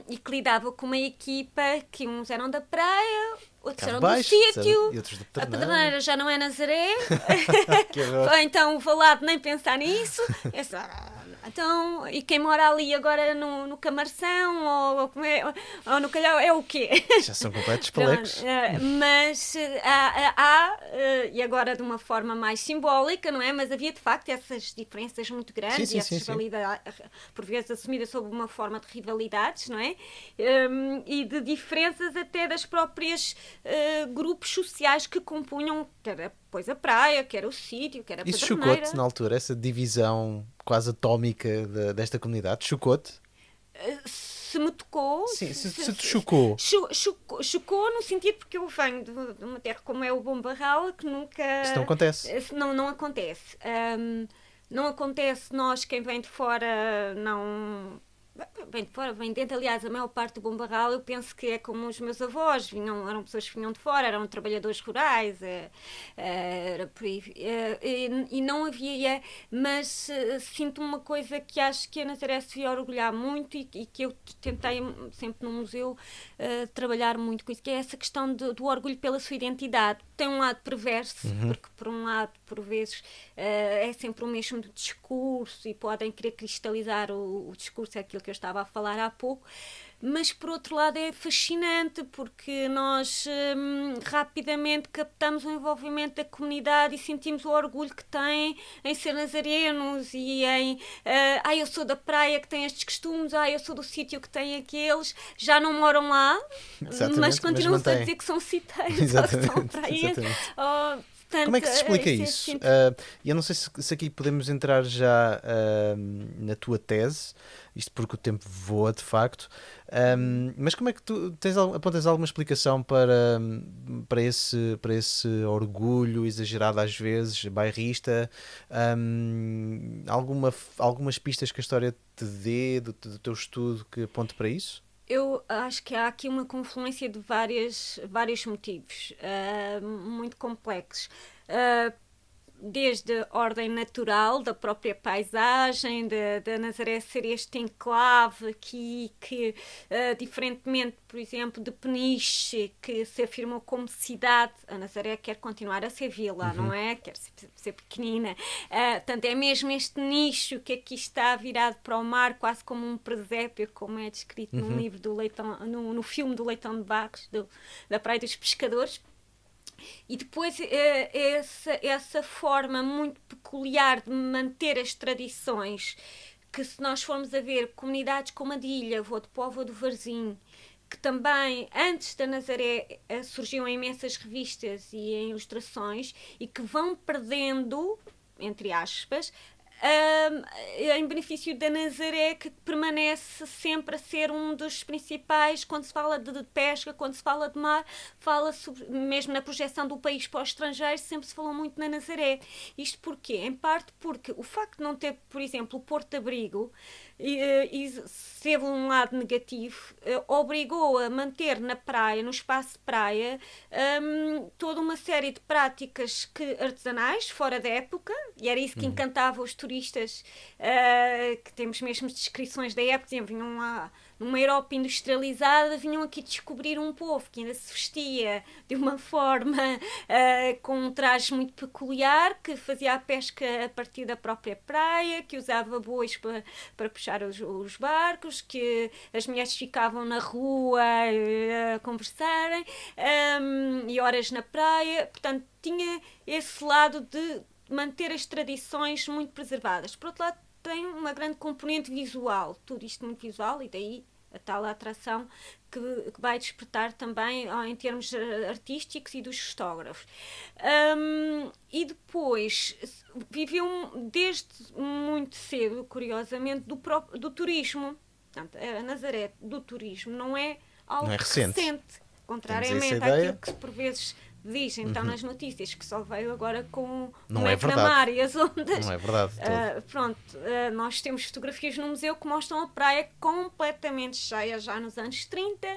E que lidava com uma equipa que uns eram da praia, outros eram do sítio, a Pedreneira já não é Nazaré, ou então o Valado nem pensar nisso. Então, e quem mora ali agora no Camarção ou no Calhau é o quê? Já são completos palecos. Mas há, e agora de uma forma mais simbólica, não é? Mas havia de facto essas diferenças muito grandes, essas rivalidades, por vezes assumidas sob uma forma de rivalidades, não é? E de diferenças até das próprias grupos sociais que compunham, que era depois a praia, que era o sítio, que era a Pedreneira. Isso chocou-te na altura, essa divisão quase atómica desta comunidade? Chocou-te? Se me tocou... Sim, se te chocou. Chocou no sentido porque eu venho de uma terra como é o Bom Barral, que nunca... Isso não acontece. Não acontece. Não acontece, nós, quem vem de fora, não... Vem dentro, aliás, a maior parte do Bom Barral, eu penso que é como os meus avós, eram pessoas que vinham de fora, eram trabalhadores rurais, era por aí, e não havia, mas sinto uma coisa que acho que a Nazaré se devia orgulhar muito e que eu tentei sempre no museu trabalhar muito com isso, que é essa questão do orgulho pela sua identidade. Tem um lado perverso, porque por um lado, por vezes, é sempre o mesmo discurso e podem querer cristalizar o discurso, é aquilo que eu estava a falar há pouco, mas por outro lado é fascinante porque nós rapidamente captamos o envolvimento da comunidade e sentimos o orgulho que têm em ser nazarenos e em eu sou da praia que tem estes costumes, eu sou do sítio que tem aqueles, já não moram lá, mas continuam a dizer que são citeiros ou que são praienses. Como é que se explica isso? Eu não sei se aqui podemos entrar já na tua tese, isto porque o tempo voa de facto, mas como é que tu apontas alguma explicação para esse orgulho exagerado às vezes, bairrista, algumas pistas que a história te dê do teu estudo que aponte para isso? Eu acho que há aqui uma confluência de vários motivos muito complexos. Desde a ordem natural da própria paisagem, da Nazaré ser este enclave aqui que, diferentemente, por exemplo, de Peniche, que se afirmou como cidade, a Nazaré quer continuar a ser vila, não é? Quer ser pequenina. Portanto, é mesmo este nicho que aqui está virado para o mar, quase como um presépio, como é descrito no livro do Leitão, no filme do Leitão de Barros, da Praia dos Pescadores. E depois essa forma muito peculiar de manter as tradições, que se nós formos a ver comunidades como a de Ilha, Vou de Póvoa do Varzim, que também antes da Nazaré surgiam em imensas revistas e em ilustrações e que vão perdendo, entre aspas, em benefício da Nazaré, que permanece sempre a ser um dos principais, quando se fala de pesca, quando se fala de mar, fala sobre, mesmo na projeção do país para o estrangeiro, sempre se falou muito na Nazaré. Isto porquê? Em parte porque o facto de não ter, por exemplo, o Porto de Abrigo, teve um lado negativo, obrigou a manter na praia, no espaço de praia, toda uma série de práticas artesanais, fora da época, e era isso que encantava os turistas, que temos mesmo descrições da época, vinham lá numa Europa industrializada, vinham aqui descobrir um povo que ainda se vestia de uma forma com um traje muito peculiar, que fazia a pesca a partir da própria praia, que usava bois para puxar os barcos, que as mulheres ficavam na rua a conversarem, e horas na praia. Portanto, tinha esse lado de manter as tradições muito preservadas. Por outro lado, tem uma grande componente visual, tudo isto muito visual, e daí a tal atração que vai despertar também em termos artísticos e dos fotógrafos. E depois viveu desde muito cedo, curiosamente, do turismo. Portanto, a Nazaré do turismo não é algo não é recente. Contrariamente àquilo que por vezes dizem então nas notícias, que só veio agora com não o é mar e as ondas. Não é verdade. Nós temos fotografias no museu que mostram a praia completamente cheia já nos anos 30.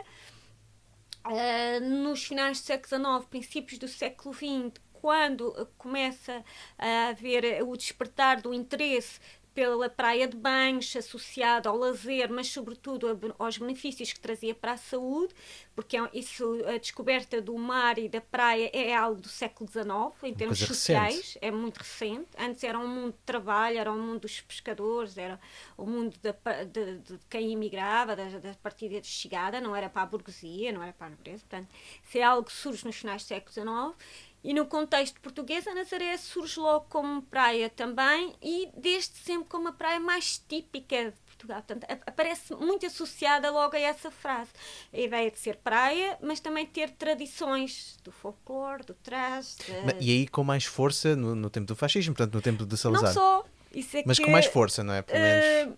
Nos finais do século XIX, princípios do século XX, quando começa a haver o despertar do interesse pela praia de banhos, associado ao lazer, mas sobretudo aos benefícios que trazia para a saúde, porque a descoberta do mar e da praia é algo do século XIX, em termos sociais, recente. É muito recente. Antes era um mundo de trabalho, era um mundo dos pescadores, era o mundo de quem imigrava, da partida de chegada, não era para a burguesia, não era para a nobreza. Portanto, isso é algo que surge nos finais do século XIX. E no contexto português, a Nazaré surge logo como praia também, e desde sempre como a praia mais típica de Portugal. Portanto, aparece muito associada logo a essa frase. A ideia de ser praia, mas também ter tradições do folclore, do traje. E aí com mais força no tempo do fascismo, portanto no tempo de Salazar. Não só. Isso é mas com mais força, não é? Pelo menos...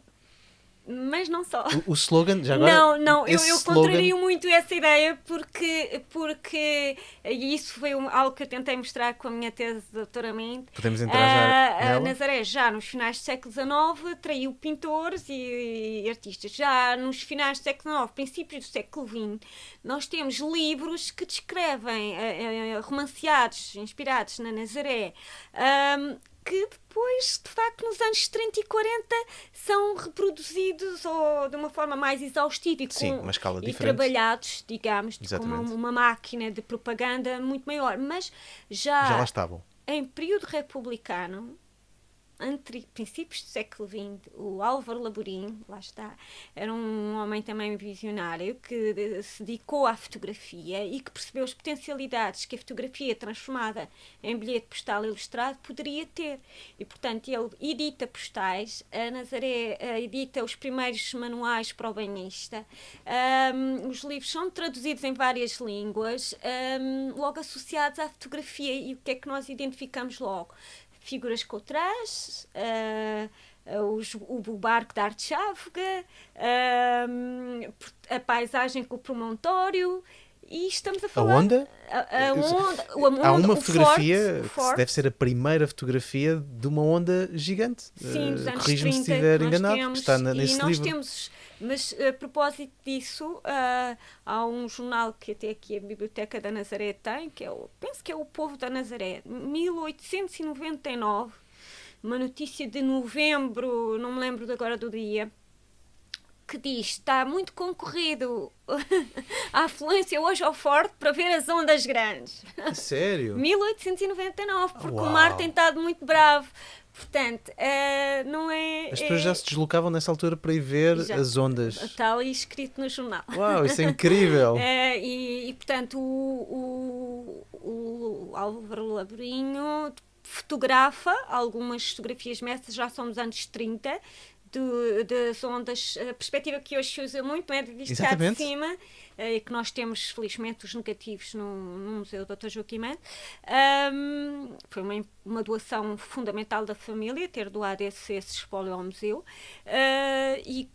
Mas não só. O slogan, já agora... Não, eu contrario muito essa ideia porque e isso foi algo que eu tentei mostrar com a minha tese de doutoramento. Podemos entrar já nela? A Nazaré, já nos finais do século XIX, atraiu pintores e artistas. Já nos finais do século XIX, princípios do século XX, nós temos livros que descrevem, romanceados, inspirados na Nazaré, que depois, de facto, nos anos 30 e 40 são reproduzidos de uma forma mais exaustiva uma escala diferente. Trabalhados, digamos, com uma máquina de propaganda muito maior. Mas já lá estavam. Em período republicano, princípios do século XX, o Álvaro Laborim, lá está, era um homem também visionário que se dedicou à fotografia e que percebeu as potencialidades que a fotografia transformada em bilhete postal ilustrado poderia ter. E, portanto, ele edita postais, a Nazaré edita os primeiros manuais para o banhista, os livros são traduzidos em várias línguas, logo associados à fotografia. E o que é que nós identificamos logo? Figuras com o traje, o barco da arte chávega, a paisagem com o promontório, e estamos a falar... A onda? Há uma fotografia o forte. Que deve ser a primeira fotografia de uma onda gigante. Sim, dos anos 30. Corrige-me se estiver enganado, que está nesse livro. Temos, mas a propósito disso, há um jornal que até aqui a Biblioteca da Nazaré tem, penso que é o Povo da Nazaré, 1899, uma notícia de novembro, não me lembro agora do dia, que diz: está muito concorrido a afluência hoje ao Forte para ver as ondas grandes. Sério? 1899, porque o mar tem estado muito bravo. Portanto, não é... As pessoas já se deslocavam nessa altura para ir ver as ondas. Está ali escrito no jornal. Uau, isso é incrível! Portanto, o Álvaro Laborinho fotografa algumas fotografias mestras, já são dos anos 30, das ondas, a perspectiva que hoje se usa muito, não é? De vista cá de cima, e que nós temos, felizmente, os negativos no Museu Dr. Joaquim Mendes. Foi uma doação fundamental da família, ter doado esse espólio ao museu, e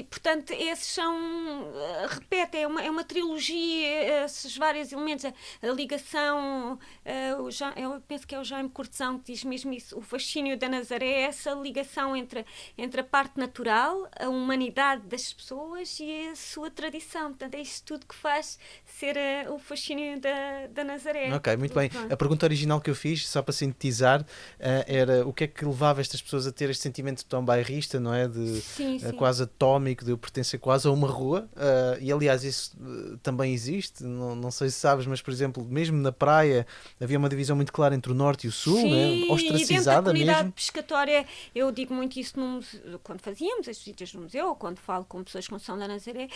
portanto, esses são, repete, é uma trilogia, esses vários elementos, a ligação, eu penso que é o Jaime Cortesão que diz mesmo isso, o fascínio da Nazaré, essa ligação entre a parte natural, a humanidade das pessoas e a sua tradição. Portanto, é isto tudo que faz ser o fascínio da Nazaré. Ok, muito bem. A pergunta original que eu fiz, só para sintetizar, era o que é que levava estas pessoas a ter este sentimento tão bairrista, não é? Sim. Quase atómico, de eu pertencer quase a uma rua. E aliás, isso também existe. Não sei se sabes, mas por exemplo, mesmo na praia havia uma divisão muito clara entre o norte e o sul, sim, né? Ostracizada e dentro da comunidade mesmo. pescatória, eu digo muito isso quando fazíamos as visitas no museu, ou quando falo com pessoas com São da Nazaré.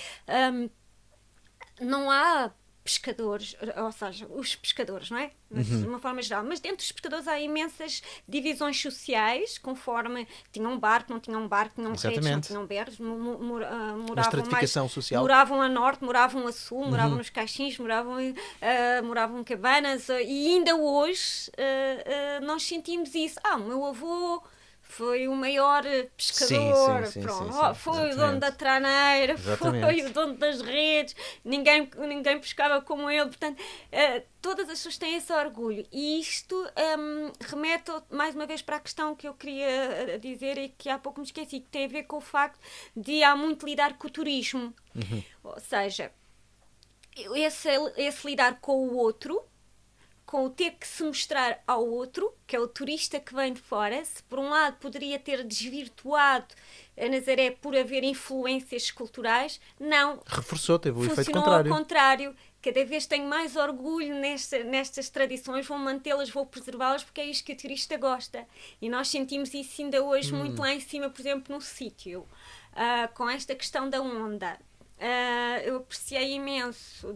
Não há pescadores, ou seja, os pescadores, não é? De uma forma geral. Mas dentro dos pescadores há imensas divisões sociais, conforme tinham um barco, não tinham um barco, tinham redes, não tinham berros, moravam a norte, moravam a sul, moravam nos caixins, moravam em cabanas, e ainda hoje nós sentimos isso. O meu avô foi o maior pescador, sim, foi o dono da traneira, foi o dono das redes, ninguém pescava como ele, portanto, todas as pessoas têm esse orgulho, e isto remete mais uma vez para a questão que eu queria dizer e que há pouco me esqueci, que tem a ver com o facto de há muito lidar com o turismo, ou seja, esse lidar com o outro, com o ter que se mostrar ao outro, que é o turista que vem de fora. Se por um lado poderia ter desvirtuado a Nazaré por haver influências culturais, não. Reforçou, teve o efeito contrário. Funcionou ao contrário. Cada vez tenho mais orgulho nestas tradições, vou mantê-las, vou preservá-las, porque é isto que o turista gosta. E nós sentimos isso ainda hoje muito lá em cima, por exemplo, no sítio, com esta questão da onda. Eu apreciei imenso,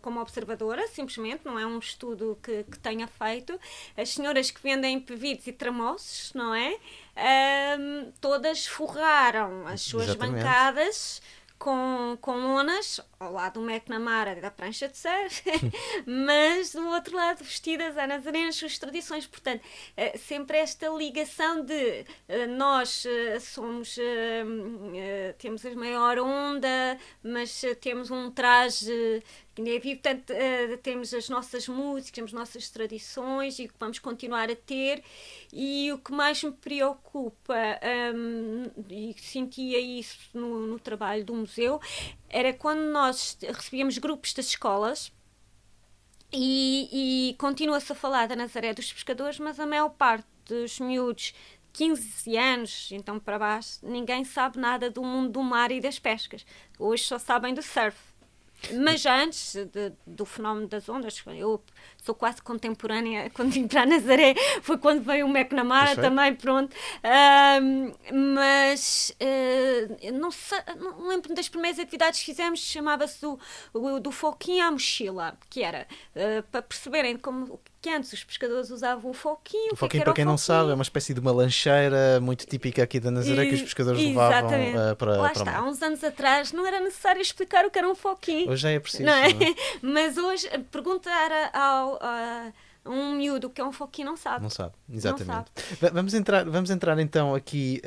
como observadora, simplesmente, não é um estudo que tenha feito, as senhoras que vendem pevidos e tramoços, não é? Todas forraram as suas bancadas com lonas, ao lado do McNamara da prancha de surf, mas do outro lado vestidas à Nazaré nas suas tradições. Portanto, sempre esta ligação de nós temos a maior onda, mas temos um traje que ainda é vivo, portanto, temos as nossas músicas, temos as nossas tradições e que vamos continuar a ter. E o que mais me preocupa, e sentia isso no trabalho do museu, era quando nós recebíamos grupos das escolas e continua-se a falar da Nazaré dos pescadores, mas a maior parte dos miúdos, 15 anos, então para baixo, ninguém sabe nada do mundo do mar e das pescas. Hoje só sabem do surf. Mas antes do fenómeno das ondas, eu sou quase contemporânea, quando vim para a Nazaré, foi quando veio o McNamara também, pronto. Mas não lembro das primeiras atividades que fizemos, chamava-se do foquinho à mochila, que era para perceberem que antes os pescadores usavam o foquinho. O foquinho, para quem não sabe, é uma espécie de uma lancheira muito típica aqui da Nazaré que os pescadores levavam para lá está, há uns anos atrás não era necessário explicar o que era um foquinho. Hoje já é preciso. Não é? Mas hoje, perguntar a um miúdo que é um foquinho não sabe. Não sabe, exatamente. Não sabe. Vamos entrar então aqui,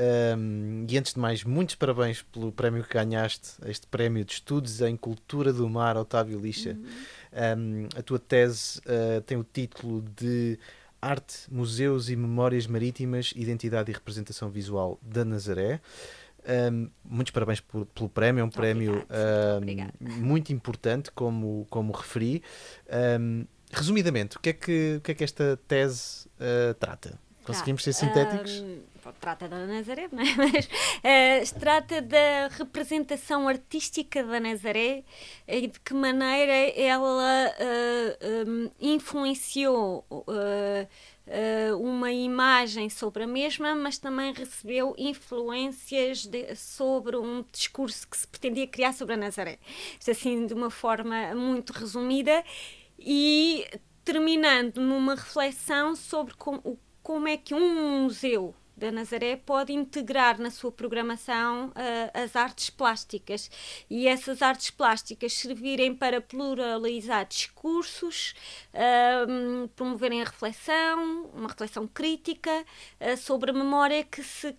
e antes de mais, muitos parabéns pelo prémio que ganhaste, este prémio de Estudos em Cultura do Mar, Otávio Lixa. A tua tese tem o título de Arte, Museus e Memórias Marítimas, Identidade e Representação Visual da Nazaré. Muitos parabéns pelo prémio, é um prémio muito importante, como referi. Resumidamente, o que é que esta tese trata? Conseguimos ser sintéticos? Trata da Nazaré, não é? Mas trata da representação artística da Nazaré e de que maneira ela influenciou uma imagem sobre a mesma, mas também recebeu influências sobre um discurso que se pretendia criar sobre a Nazaré. Isto assim, de uma forma muito resumida, e terminando numa reflexão sobre como é que um museu da Nazaré pode integrar na sua programação as artes plásticas, e essas artes plásticas servirem para pluralizar discursos, promoverem a reflexão, uma reflexão crítica sobre a memória que se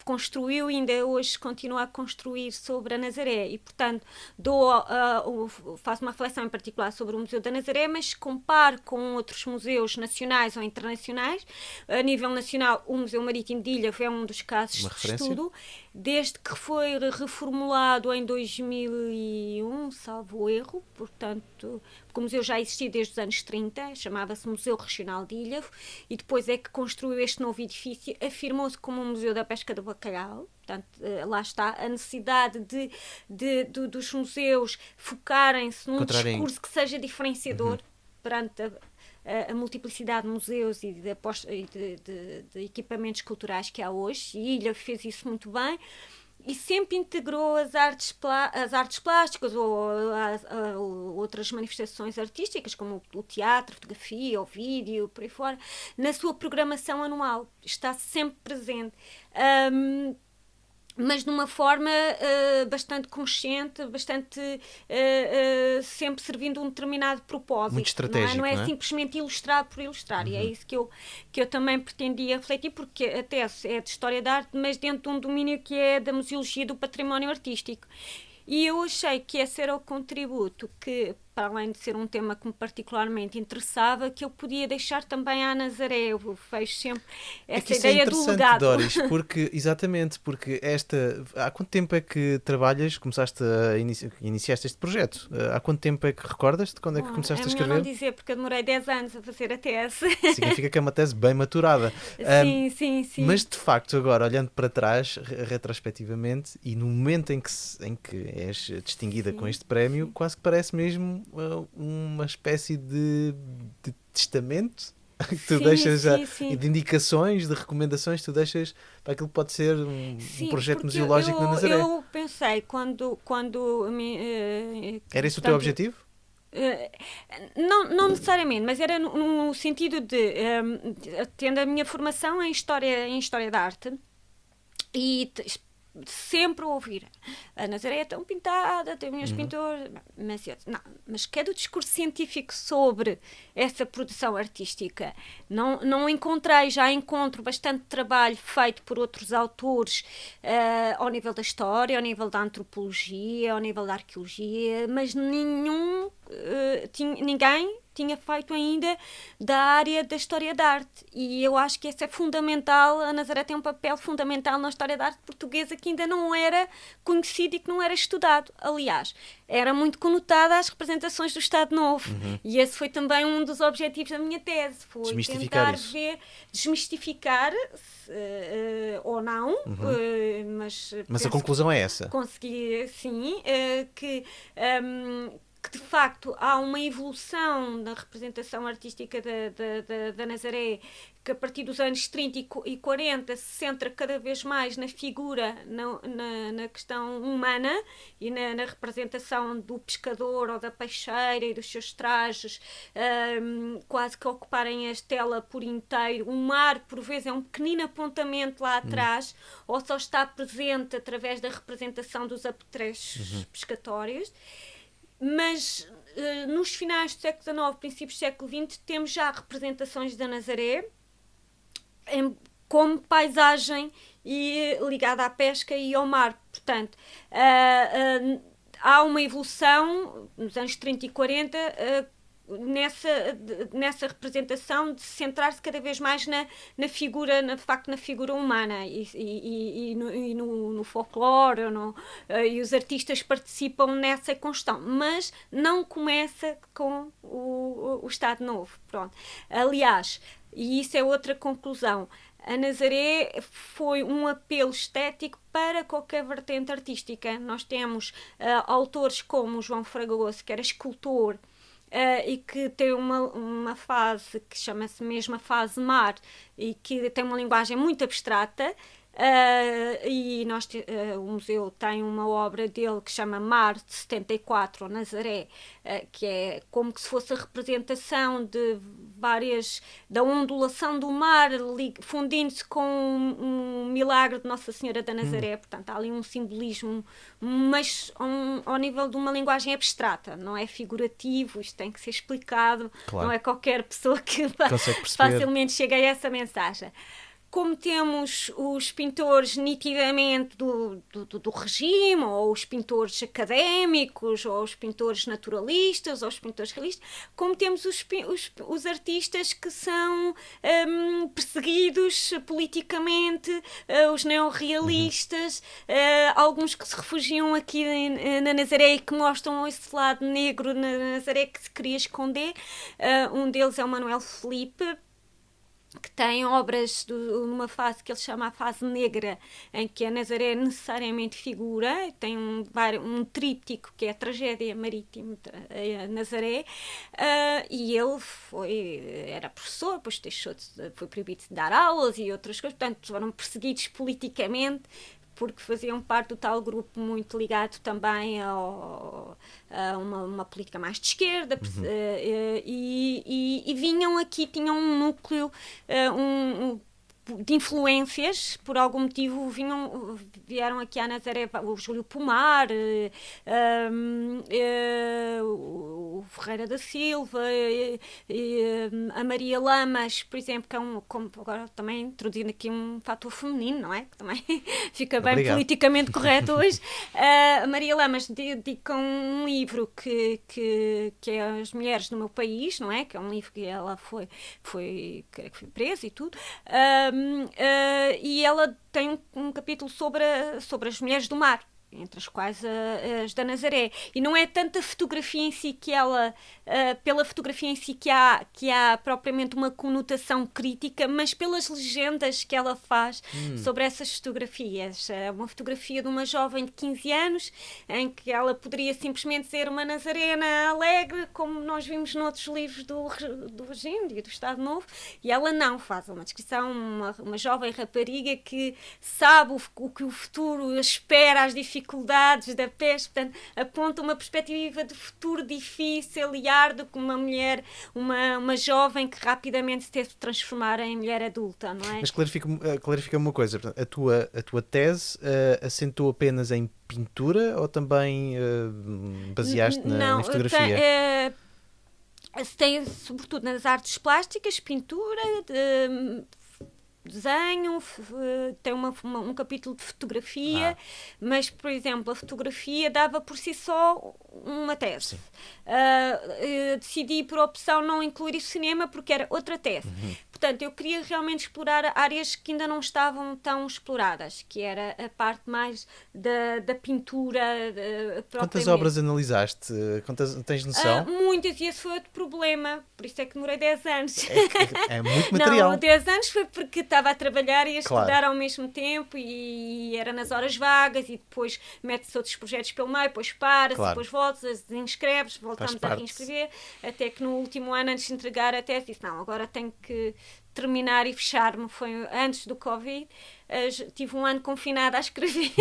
construiu e ainda hoje continua a construir sobre a Nazaré, e portanto faço uma reflexão em particular sobre o Museu da Nazaré, mas comparo com outros museus nacionais ou internacionais. A nível nacional, o Museu Marítimo de Ilha é um dos casos de estudo, desde que foi reformulado em 2001, salvo erro, portanto, porque o museu já existia desde os anos 30, chamava-se Museu Regional de Ilha, e depois é que construiu este novo edifício, afirmou-se como um Museu da Pesca do Bacalhau. Portanto, lá está a necessidade dos museus focarem-se num discurso que seja diferenciador perante a multiplicidade de museus e de equipamentos culturais que há hoje, e a Ilha fez isso muito bem, e sempre integrou as artes plásticas ou outras manifestações artísticas, como o teatro, a fotografia, o vídeo, por aí fora, na sua programação anual. Está sempre presente. Mas de uma forma bastante consciente, bastante sempre servindo um determinado propósito. Muito estratégico, não é simplesmente ilustrar por ilustrar. E é isso que eu também pretendia refletir, porque a tese é de História da Arte, mas dentro de um domínio que é da museologia do património artístico. E eu achei que esse era o contributo que, para além de ser um tema que me particularmente interessava, que eu podia deixar também à Nazaré. Eu vejo sempre essa ideia do legado. Doris, exatamente, porque há quanto tempo é que trabalhas, começaste iniciaste este projeto? Há quanto tempo é que recordas de quando é que começaste a escrever? Não dizer, porque eu demorei 10 anos a fazer a tese. Significa que é uma tese bem maturada. Sim. Mas de facto, agora, olhando para trás, retrospectivamente, e no momento em que és distinguida com este prémio, quase que parece mesmo uma espécie de testamento que tu deixas e de indicações, de recomendações que tu deixas para aquilo que pode ser um projeto museológico na Nazaré. Eu pensei quando era esse o teu objetivo? Não necessariamente, mas era no sentido de tendo a minha formação em História da Arte e sempre ouvir a Nazaré é tão pintada, tem meus pintores, mas cada discurso científico sobre essa produção artística não encontrei, já encontro bastante trabalho feito por outros autores ao nível da história, ao nível da antropologia, ao nível da arqueologia, mas ninguém tinha feito ainda da área da História da Arte, e eu acho que isso é fundamental. A Nazaré tem um papel fundamental na História da Arte portuguesa que ainda não era conhecido e que não era estudado. Aliás, era muito conotada às representações do Estado Novo, e esse foi também um dos objetivos da minha tese, foi tentar desmistificar ou não, mas a conclusão é essa. Consegui, sim, que de facto há uma evolução na representação artística da Nazaré, que a partir dos anos 30 e 40 se centra cada vez mais na figura, na questão humana e na representação do pescador ou da peixeira e dos seus trajes, quase que ocuparem a estela por inteiro. O mar, por vezes, é um pequenino apontamento lá atrás, ou só está presente através da representação dos apetrechos pescatórios. Mas nos finais do século XIX, princípios do século XX, temos já representações da Nazaré como paisagem ligada à pesca e ao mar. Portanto, há uma evolução nos anos 30 e 40 nessa representação, de centrar-se cada vez mais na figura, de facto, na figura humana e no folclore, e os artistas participam nessa construção, mas não começa com o Estado Novo. Pronto. Aliás, e isso é outra conclusão, a Nazaré foi um apelo estético para qualquer vertente artística. Nós temos autores como João Fragoso, que era escultor, e que tem uma fase que chama-se mesmo a fase mar, e que tem uma linguagem muito abstrata, e o museu tem uma obra dele que chama Mar de 74, ou Nazaré, que é como que se fosse a representação de da ondulação do mar fundindo-se com um milagre de Nossa Senhora da Nazaré. Portanto, há ali um simbolismo, mas ao nível de uma linguagem abstrata, não é figurativo, isto tem que ser explicado, claro. Não é qualquer pessoa que facilmente chega a essa mensagem. Como temos os pintores nitidamente do regime, ou os pintores académicos, ou os pintores naturalistas, ou os pintores realistas, como temos os artistas que são perseguidos politicamente, os neorrealistas, alguns que se refugiam aqui na Nazaré e que mostram esse lado negro na Nazaré que se queria esconder. Um deles é o Manuel Felipe, que tem obras numa fase que ele chama a fase negra, em que a Nazaré necessariamente figura. Tem um tríptico que é a tragédia marítima a Nazaré, e ele era professor, depois foi proibido de dar aulas e outras coisas, portanto foram perseguidos politicamente, porque faziam parte do tal grupo muito ligado também a uma política mais de esquerda, e vinham aqui, tinham um núcleo de influências, por algum motivo vieram aqui à Nazaré o Júlio Pomar, o Ferreira da Silva, a Maria Lamas, por exemplo, que é como agora também introduzindo aqui um fator feminino, não é? Que também fica bem politicamente correto hoje. A Maria Lamas dedica um livro que é As Mulheres no Meu País, não é? Que é um livro que ela foi presa e tudo. E ela tem um capítulo sobre as mulheres do mar, entre as quais as da Nazaré. E não é tanto a fotografia em si que ela, pela fotografia em si que há propriamente uma conotação crítica, mas pelas legendas que ela faz sobre essas fotografias. Uma fotografia de uma jovem de 15 anos, em que ela poderia simplesmente ser uma nazarena alegre, como nós vimos noutros livros do Regime e do Estado Novo, e ela não faz uma descrição, uma jovem rapariga que sabe o que o futuro espera, as dificuldades da peste, portanto, aponta uma perspectiva de futuro difícil e árduo, com uma mulher, uma jovem que rapidamente se teve de transformar em mulher adulta, não é? Mas clarifica-me uma coisa, a tua tese assentou apenas em pintura ou também baseaste na fotografia? Tem sobretudo nas artes plásticas, pintura, desenho, tem um capítulo de fotografia, mas, por exemplo, a fotografia dava por si só uma tese. Decidi, por opção, não incluir o cinema porque era outra tese. Portanto, eu queria realmente explorar áreas que ainda não estavam tão exploradas, que era a parte mais da pintura. Quantas obras analisaste? Tens noção? Muitas, e esse foi outro problema, por isso é que demorei 10 anos. É muito material. Não, 10 anos foi porque estava a trabalhar e a estudar ao mesmo tempo, e era nas horas vagas, e depois metes outros projetos pelo meio, depois paras, depois voltas, inscreves, voltamos a reinscrever, até que no último ano, antes de entregar a tese, disse, não, agora tenho que terminar e fechar-me. Foi antes do Covid, tive um ano confinada a escrever,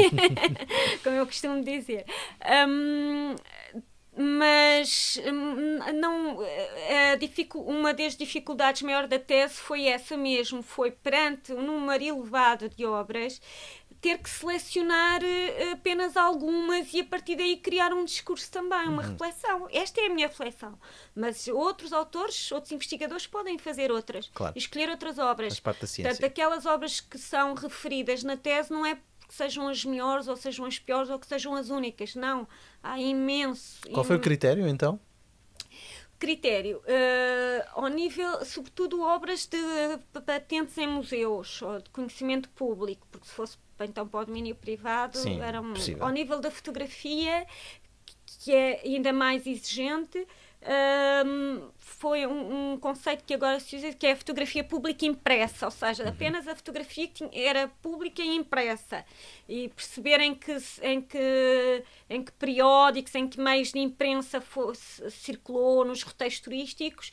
como eu costumo dizer. Mas não, uma das dificuldades maiores da tese foi essa mesmo, foi perante um número elevado de obras, ter que selecionar apenas algumas e a partir daí criar um discurso também, uma reflexão. Esta é a minha reflexão, mas outros autores, outros investigadores podem fazer outras, escolher outras obras. Faz parte da ciência. Portanto, aquelas obras que são referidas na tese não é que sejam as melhores ou sejam as piores ou que sejam as únicas, não, há imenso. Qual foi o critério então? Critério, ao nível, sobretudo obras de patentes em museus ou de conhecimento público, porque se fosse então para o domínio privado, era ao nível da fotografia, que é ainda mais exigente. Foi um conceito que agora se usa, que é a fotografia pública impressa, ou seja, apenas a fotografia que era pública e impressa, e perceberem em que periódicos, em que meios de imprensa circulou nos roteiros turísticos,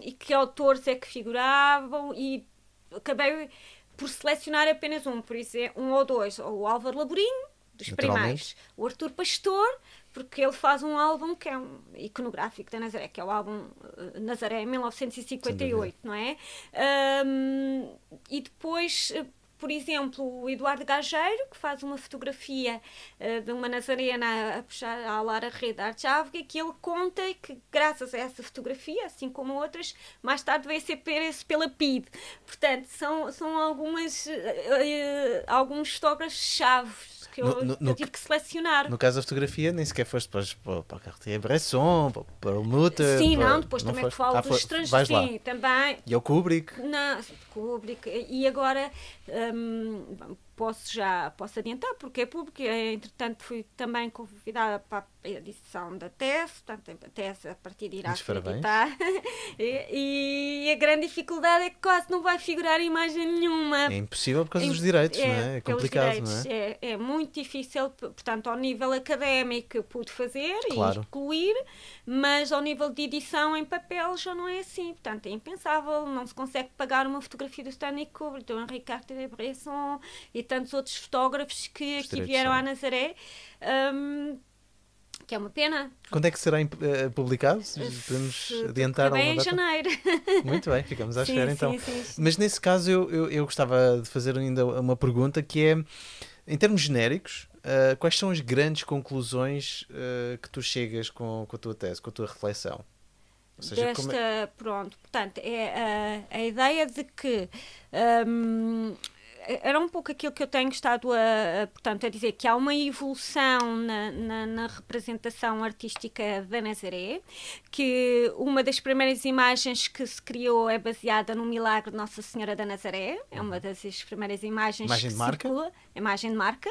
e que autores é que figuravam, e acabei por selecionar apenas um, por isso é um ou dois, ou o Álvaro Laborinho, dos primeiros, o Artur Pastor, porque ele faz um álbum que é um iconográfico da Nazaré, que é o álbum Nazaré 1958, não é? E depois, por exemplo, o Eduardo Gageiro, que faz uma fotografia de uma nazarena a puxar a alar a rede da Arte Jávega, que ele conta que, graças a essa fotografia, assim como outras, mais tarde veio a ser pela PIDE. Portanto, são alguns fotógrafos-chave que eu tive que selecionar. No caso da fotografia, nem sequer foste para a Cartier-Bresson, para o Mutter. Sim, não, depois não também falo dos estrangeiros. Sim, também. E ao Kubrick. Não, Kubrick. E agora posso adiantar, porque entretanto fui também convidada para a edição da tese, portanto a tese a partir de irá ser editar. E a grande dificuldade é que quase não vai figurar imagem nenhuma. É impossível por causa dos direitos, não é? É complicado, não é? É muito difícil, portanto ao nível académico eu pude fazer e incluir, mas ao nível de edição em papel já não é assim, portanto é impensável, não se consegue pagar uma fotografia do Stanley Kubrick, do Henri Cartier-Bresson e tantos outros fotógrafos que aqui vieram à Nazaré, que é uma pena. Quando é que será publicado? Podemos adiantar alguma data? Em janeiro. Muito bem, ficamos à espera então. Sim. Mas nesse caso eu gostava de fazer ainda uma pergunta que é, em termos genéricos, quais são as grandes conclusões que tu chegas com a tua tese, com a tua reflexão? Ou seja, pronto, portanto, é a ideia de que era um pouco aquilo que eu tenho estado a dizer, que há uma evolução na representação artística da Nazaré, que uma das primeiras imagens que se criou é baseada no milagre de Nossa Senhora da Nazaré, é uma das primeiras imagens que circula, imagem de marca.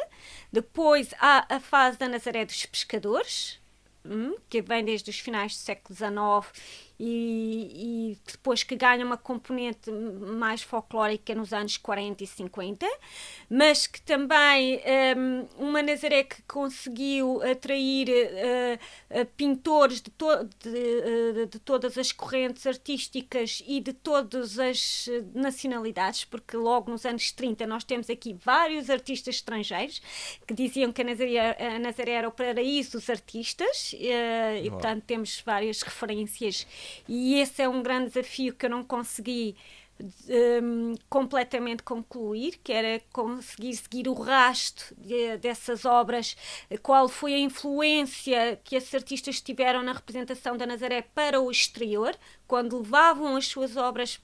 Depois há a fase da Nazaré dos pescadores, que vem desde os finais do século XIX e depois que ganha uma componente mais folclórica nos anos 40 e 50, mas que também uma Nazaré que conseguiu atrair pintores de todas as correntes artísticas e de todas as nacionalidades, porque logo nos anos 30 nós temos aqui vários artistas estrangeiros que diziam que a Nazaré era o paraíso dos artistas, e portanto temos várias referências. E esse é um grande desafio que eu não consegui completamente concluir, que era conseguir seguir o rastro dessas obras, qual foi a influência que esses artistas tiveram na representação da Nazaré para o exterior, quando levavam as suas obras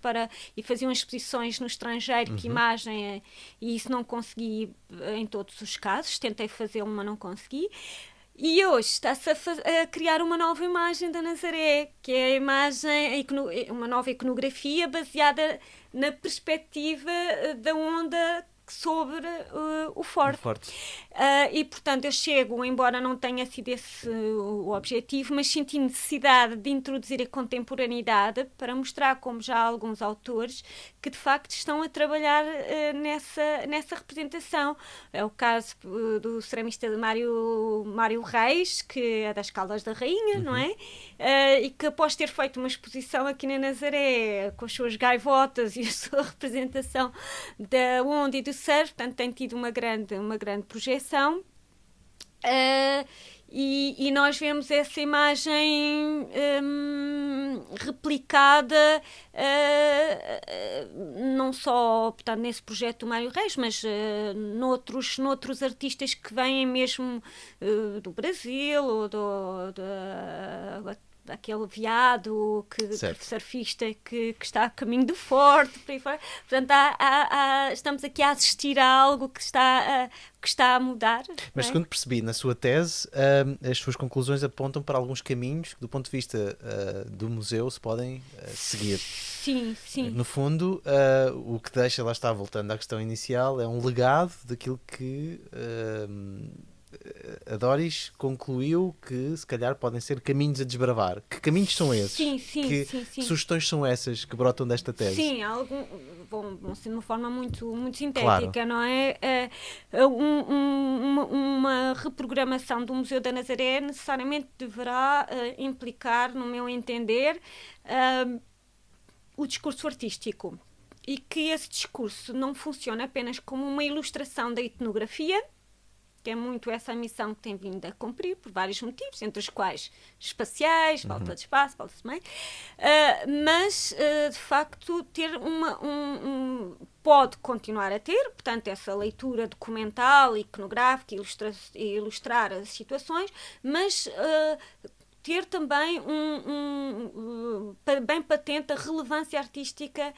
e faziam exposições no estrangeiro, que imagem, e isso não consegui em todos os casos, tentei fazê-lo, mas não consegui. E hoje está-se a criar uma nova imagem da Nazaré, que é a imagem, uma nova iconografia baseada na perspectiva da onda sobre o Forte. E, portanto, eu chego, embora não tenha sido esse o objetivo, mas senti necessidade de introduzir a contemporaneidade para mostrar como já há alguns autores que, de facto, estão a trabalhar nessa representação. É o caso do ceramista Mário Reis, que é das Caldas da Rainha, não é? E que, após ter feito uma exposição aqui na Nazaré, com as suas gaivotas e a sua representação da onda e do surf, portanto, tem tido uma grande projeção. E nós vemos essa imagem replicada não só, portanto, nesse projeto do Mário Reis, mas noutros artistas que vêm mesmo do Brasil ou daquele veado surfista que está a caminho do Forte, por aí fora. Portanto, estamos aqui a assistir a algo que está a mudar. Mas segundo percebi, na sua tese, as suas conclusões apontam para alguns caminhos que, do ponto de vista do museu, se podem seguir. Sim. No fundo, o que deixa, lá está, voltando à questão inicial, é um legado daquilo que a Doris concluiu que se calhar podem ser caminhos a desbravar. Que caminhos são esses? Sim. Que sugestões são essas que brotam desta tese? Sim, vão ser de uma forma muito sintética, claro. Não é? Uma reprogramação do Museu da Nazaré necessariamente deverá implicar, no meu entender, o discurso artístico. e que esse discurso não funciona apenas como uma ilustração da etnografia, que é muito essa a missão que tem vindo a cumprir, por vários motivos, entre os quais espaciais, falta de espaço, falta de meio, mas, de facto, ter pode continuar a ter, portanto, essa leitura documental, iconográfica, ilustrar as situações, mas ter também bem patente a relevância artística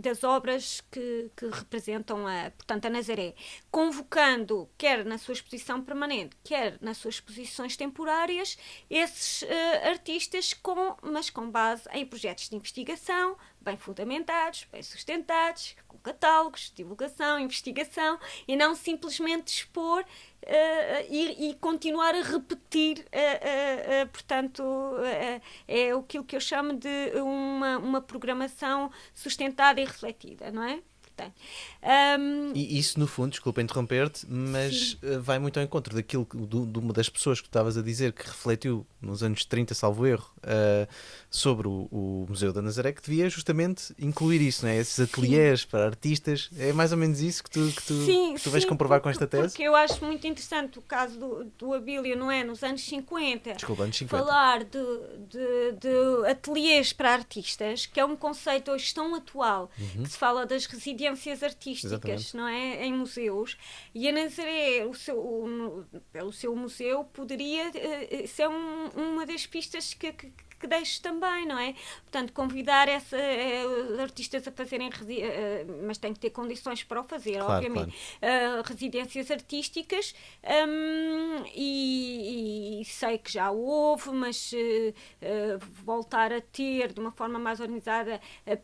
das obras que representam portanto, a Nazaré, convocando, quer na sua exposição permanente, quer nas suas exposições temporárias, esses artistas, mas com base em projetos de investigação, bem fundamentados, bem sustentados, com catálogos, divulgação, investigação, e não simplesmente expor e continuar a repetir, portanto, é aquilo que eu chamo de uma programação sustentada e refletida, não é? E isso, no fundo, desculpa interromper-te, mas vai muito ao encontro daquilo de uma das pessoas que tu estavas a dizer que refletiu nos anos 30, salvo erro, sobre o Museu da Nazaré, que devia justamente incluir isso, não é? Esses ateliês para artistas. É mais ou menos isso que tu vais comprovar com esta tese? Porque eu acho muito interessante o caso do Abílio, não é? Nos anos 50. Desculpa, anos 50. Falar de ateliês para artistas, que é um conceito hoje tão atual, que se fala das residências artísticas, exatamente, não é? Em museus. E a Nazaré, pelo seu museu, poderia ser uma das pistas que deixo também, não é? Portanto, convidar artistas a fazerem, mas tem que ter condições para o fazer, claro, obviamente, claro. Residências artísticas, e sei que já houve, mas voltar a ter de uma forma mais organizada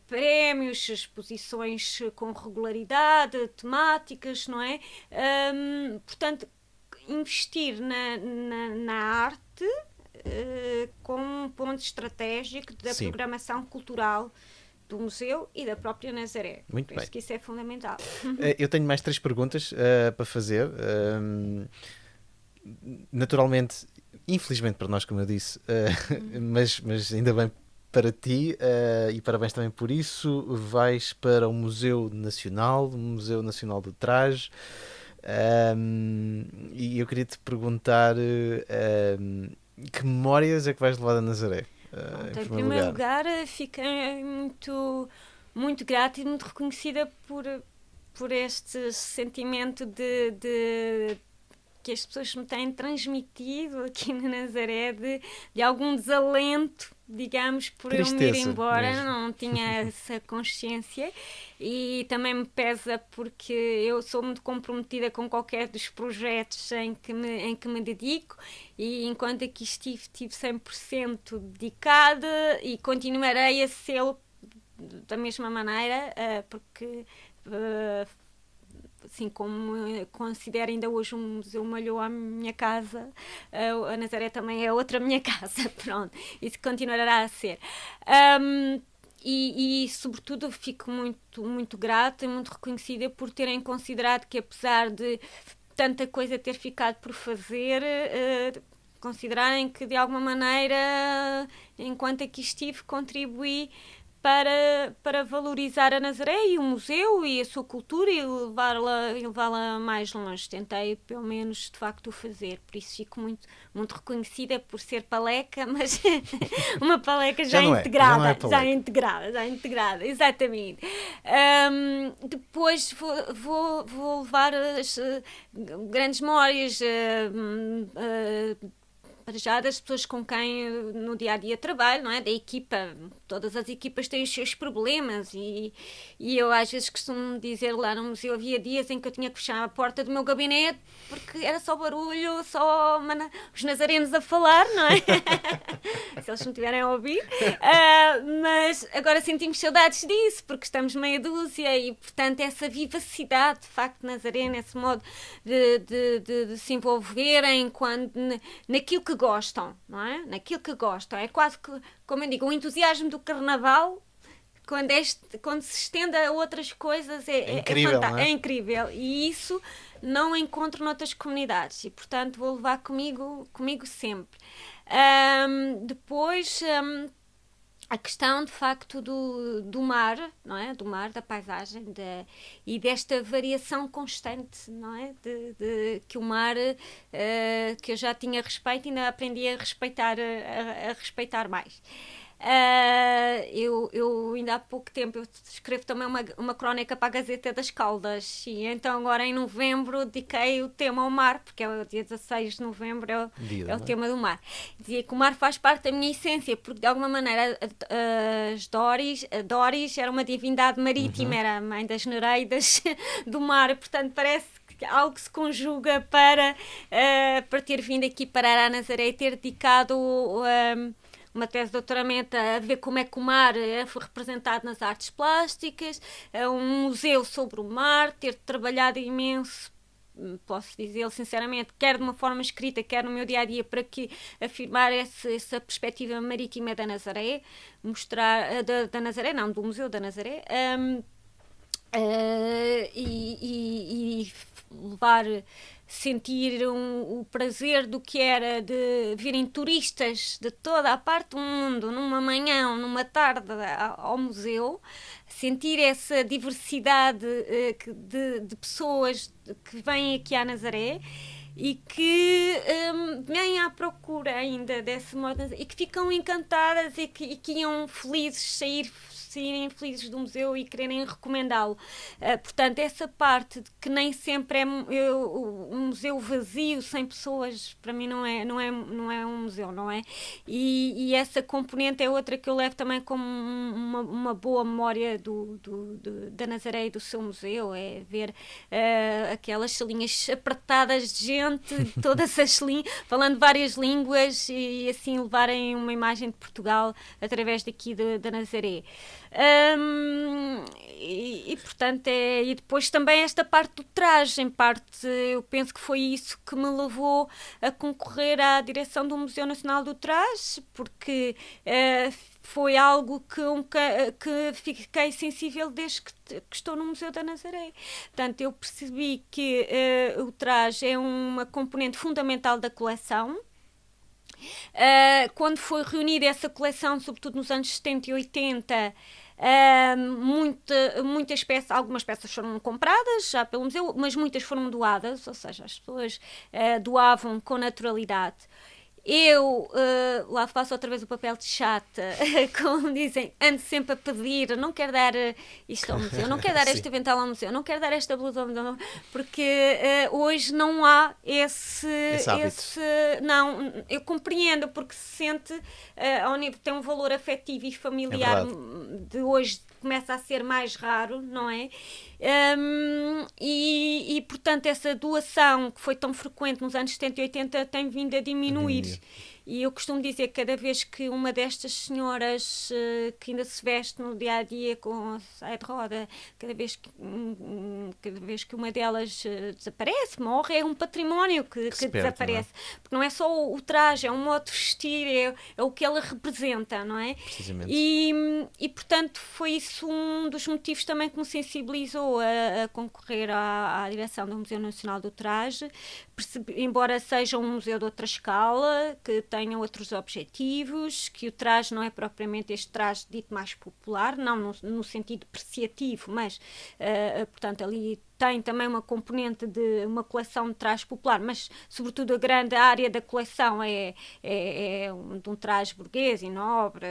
prémios, exposições com regularidade, temáticas, não é? Portanto, investir na arte como um ponto estratégico da programação cultural do museu e da própria Nazaré. Muito bem. Acho que isso é fundamental. Eu tenho mais 3 perguntas para fazer. Naturalmente, infelizmente para nós, como eu disse, mas ainda bem para ti, e parabéns também por isso, vais para o Museu Nacional do Traje, e eu queria te perguntar que memórias é que vais levar da Nazaré? Em primeiro lugar, fiquei muito grata e muito reconhecida por este sentimento de que as pessoas me têm transmitido aqui na Nazaré, de algum desalento, digamos, por tristeza, eu me ir embora. mesmo. Não tinha essa consciência, e também me pesa porque eu sou muito comprometida com qualquer dos projetos em que me dedico, e enquanto aqui estive 100% dedicada e continuarei a ser da mesma maneira, porque assim como considero ainda hoje um museu malhou à minha casa, a Nazaré também é outra minha casa, pronto, isso continuará a ser. E sobretudo fico muito grata e muito reconhecida por terem considerado que, apesar de tanta coisa ter ficado por fazer, considerarem que de alguma maneira, enquanto aqui estive, contribuí para valorizar a Nazaré e o museu e a sua cultura e levá-la mais longe. Tentei, pelo menos, de facto, o fazer. Por isso fico muito reconhecida por ser paleca, mas uma paleca já integrada, exatamente. Depois vou levar as grandes memórias, já das pessoas com quem no dia-a-dia trabalho, não é? Da equipa. Todas as equipas têm os seus problemas, e eu às vezes costumo dizer, lá no museu havia dias em que eu tinha que fechar a porta do meu gabinete porque era só barulho, só os nazarenos a falar, não é? Se eles não estiverem a ouvir. Mas agora sentimos saudades disso, porque estamos meia dúzia, e portanto essa vivacidade de facto nazarena, esse modo de se envolverem naquilo que gostam, não é? Naquilo que gostam. É quase que, como eu digo, o entusiasmo do carnaval, quando se estende a outras coisas, é incrível, fantástico, não é? É incrível. E isso não encontro noutras comunidades, e portanto vou levar comigo sempre. Depois, a questão, de facto, do mar, não é? Do mar, da paisagem, e desta variação constante, não é? Que o mar, que eu já tinha respeito e ainda aprendi a respeitar mais. Eu ainda há pouco tempo eu escrevo também uma crónica para a Gazeta das Caldas, e então agora em novembro dediquei o tema ao mar, porque é o dia 16 de novembro, é o tema do mar. Dizia que o mar faz parte da minha essência, porque de alguma maneira a Doris era uma divindade marítima, era a mãe das Nereidas do mar, portanto parece que algo se conjuga para ter vindo aqui parar a Nazaré e ter dedicado uma tese de doutoramento a ver como é que o mar foi representado nas artes plásticas, um museu sobre o mar, ter trabalhado imenso, posso dizer sinceramente, quer de uma forma escrita, quer no meu dia-a-dia, para que afirmar essa perspectiva marítima da Nazaré, mostrar, da Nazaré, não, do Museu da Nazaré, e levar, sentir o prazer do que era de virem turistas de toda a parte do mundo numa manhã ou numa tarde ao museu, sentir essa diversidade de pessoas que vêm aqui à Nazaré e que vêm à procura ainda desse modo e que ficam encantadas e que iam felizes saírem felizes do museu e quererem recomendá-lo. Portanto, essa parte de que nem sempre é um museu vazio, sem pessoas, para mim não é um museu, não é? E essa componente é outra que eu levo também como uma boa memória da Nazaré e do seu museu, é ver aquelas salinhas apertadas de gente, todas as falando várias línguas e assim levarem uma imagem de Portugal através daqui da Nazaré. Portanto e depois também esta parte do traje, em parte eu penso que foi isso que me levou a concorrer à direção do Museu Nacional do Traje, porque foi algo que fiquei sensível desde que estou no Museu da Nazaré. Portanto, eu percebi que o traje é uma componente fundamental da coleção. Quando foi reunida essa coleção, sobretudo nos anos 70 e 80, muitas peças, algumas peças foram compradas já pelo museu, mas muitas foram doadas, ou seja, as pessoas doavam com naturalidade. Eu lá faço outra vez o papel de chata, como dizem, ando sempre a pedir, não quero dar isto ao museu, não quero dar este avental ao museu, não quero dar esta blusa ao museu, porque hoje não há esse não, eu compreendo, porque se sente ao nível, tem um valor afetivo e familiar de hoje, começa a ser mais raro, não é? Portanto, essa doação que foi tão frequente nos anos 70 e 80 tem vindo a diminuir. E eu costumo dizer que cada vez que uma destas senhoras que ainda se veste no dia-a-dia com a saia de roda, cada vez que uma delas desaparece, morre, é um património que desaparece. Não é? Porque não é só o traje, é um modo de vestir, é o que ela representa, não é? Precisamente. E portanto, foi isso um dos motivos também que me sensibilizou a concorrer à direção do Museu Nacional do Traje, embora seja um museu de outra escala, que tenha outros objetivos, que o traje não é propriamente este traje dito mais popular, não no sentido depreciativo, mas, portanto, ali tem também uma componente de uma coleção de traje popular, mas, sobretudo, a grande área da coleção é de um traje burguês e nobre,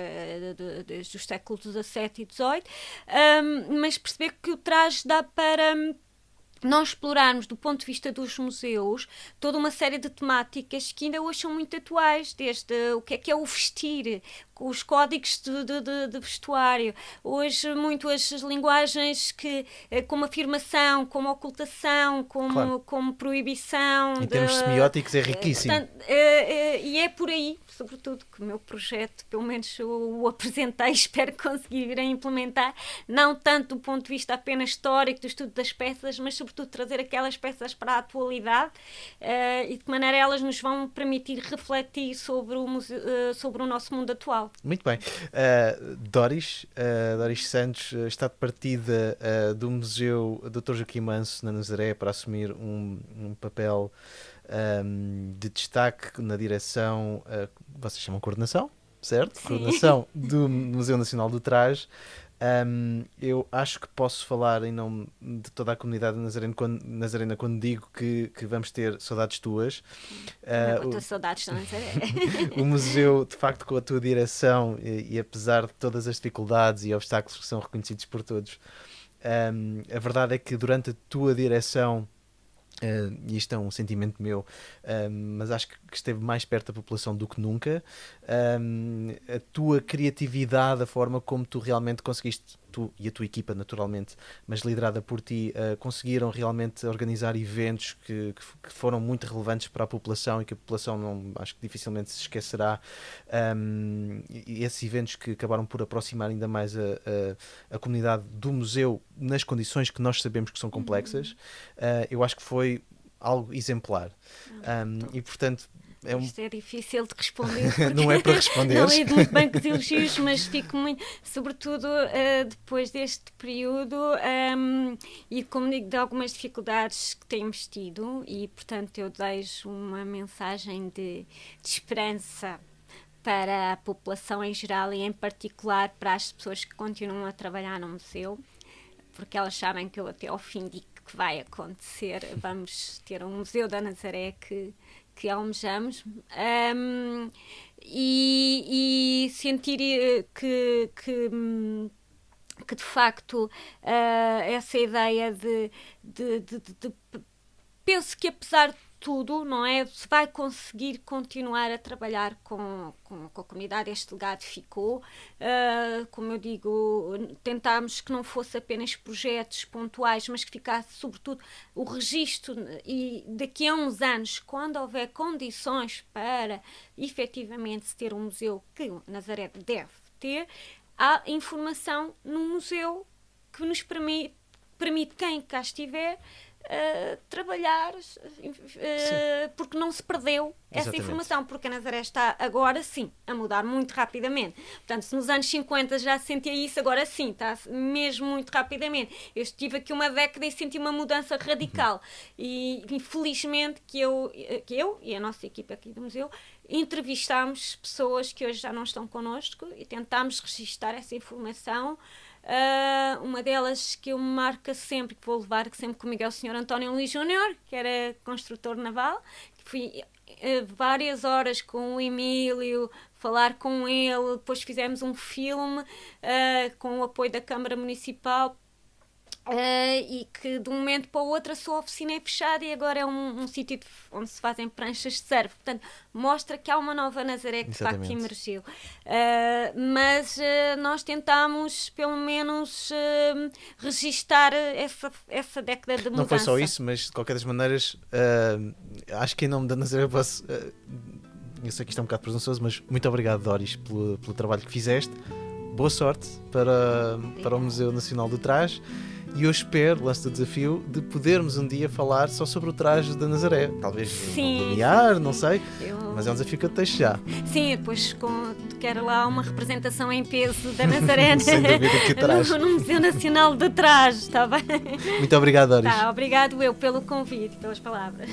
desde os séculos XVII e XVIII, mas perceber que o traje dá para nós explorarmos, do ponto de vista dos museus, toda uma série de temáticas que ainda hoje são muito atuais, desde o que é o vestir, os códigos de vestuário, hoje muito as linguagens como afirmação, como ocultação, como proibição. Em termos semióticos é riquíssimo. Portanto, e é por aí, sobretudo, que o meu projeto, pelo menos o apresentei, espero conseguir vir a implementar, não tanto do ponto de vista apenas histórico, do estudo das peças, mas sobretudo trazer aquelas peças para a atualidade e de que maneira elas nos vão permitir refletir sobre o nosso mundo atual. Muito bem. Doris Santos está de partida do Museu Dr. Joaquim Manso na Nazaré para assumir um papel de destaque na direção, vocês chamam coordenação? certo? Sim. Coordenação do Museu Nacional do Traje. Eu acho que posso falar em nome de toda a comunidade nazarena quando digo que vamos ter saudades tuas. Vou ter saudades de Nazaré. O museu, de facto, com a tua direção e apesar de todas as dificuldades e obstáculos que são reconhecidos por todos, a verdade é que durante a tua direção, e isto é um sentimento meu, mas acho que esteve mais perto da população do que nunca. A tua criatividade, a forma como tu realmente conseguiste, tu e a tua equipa naturalmente, mas liderada por ti, conseguiram realmente organizar eventos que foram muito relevantes para a população e que a população não, acho que dificilmente se esquecerá, e esses eventos que acabaram por aproximar ainda mais a comunidade do museu nas condições que nós sabemos que são complexas. Eu acho que foi algo exemplar. E portanto Isto é difícil de responder. Não é para responder. Não é de muito bem com os elogios, mas fico muito, sobretudo depois deste período, e como digo, de algumas dificuldades que temos tido, e portanto eu deixo uma mensagem de esperança para a população em geral e em particular para as pessoas que continuam a trabalhar no museu, porque elas sabem que eu até ao fim digo que vai acontecer, vamos ter um Museu da Nazaré que almejamos, e sentir que de facto essa ideia de penso que apesar de tudo, não é? Se vai conseguir continuar a trabalhar com a comunidade, este legado ficou. Como eu digo, tentámos que não fosse apenas projetos pontuais, mas que ficasse sobretudo o registro, e daqui a uns anos, quando houver condições para efetivamente se ter um museu que Nazaré deve ter, há informação no museu que nos permite quem cá estiver trabalhar, porque não se perdeu essa informação, porque a Nazaré está agora sim a mudar muito rapidamente. Portanto, se nos anos 50 já sentia isso, agora sim, está mesmo muito rapidamente. Eu estive aqui uma década e senti uma mudança radical, e infelizmente que eu e a nossa equipa aqui do museu entrevistámos pessoas que hoje já não estão connosco e tentámos registar essa informação. Uma delas que eu me marco sempre, que vou levar sempre comigo, é o Sr. António Luís Júnior, que era construtor naval, que fui várias horas com o Emílio, falar com ele, depois fizemos um filme com o apoio da Câmara Municipal, e que de um momento para o outro a sua oficina é fechada e agora é um sítio onde se fazem pranchas de surf. Portanto, mostra que há uma nova Nazaré que de facto emergiu. Mas nós tentámos pelo menos registar essa década de mudança. Não foi só isso, mas de qualquer das maneiras acho que em nome da Nazaré posso... eu sei que isto é um bocado presunçoso, mas muito obrigado, Doris, pelo trabalho que fizeste. Boa sorte para o Museu Nacional do Traje. E eu espero, lanço o desafio, de podermos um dia falar só sobre o traje da Nazaré. Talvez no Lumiar, não sei, mas é um desafio que eu te deixo já. Sim, depois quero lá uma representação em peso da Nazaré sem dúvida que traz. no Museu Nacional de Traje, está bem? Muito obrigado, Doris. Obrigado eu pelo convite, pelas palavras.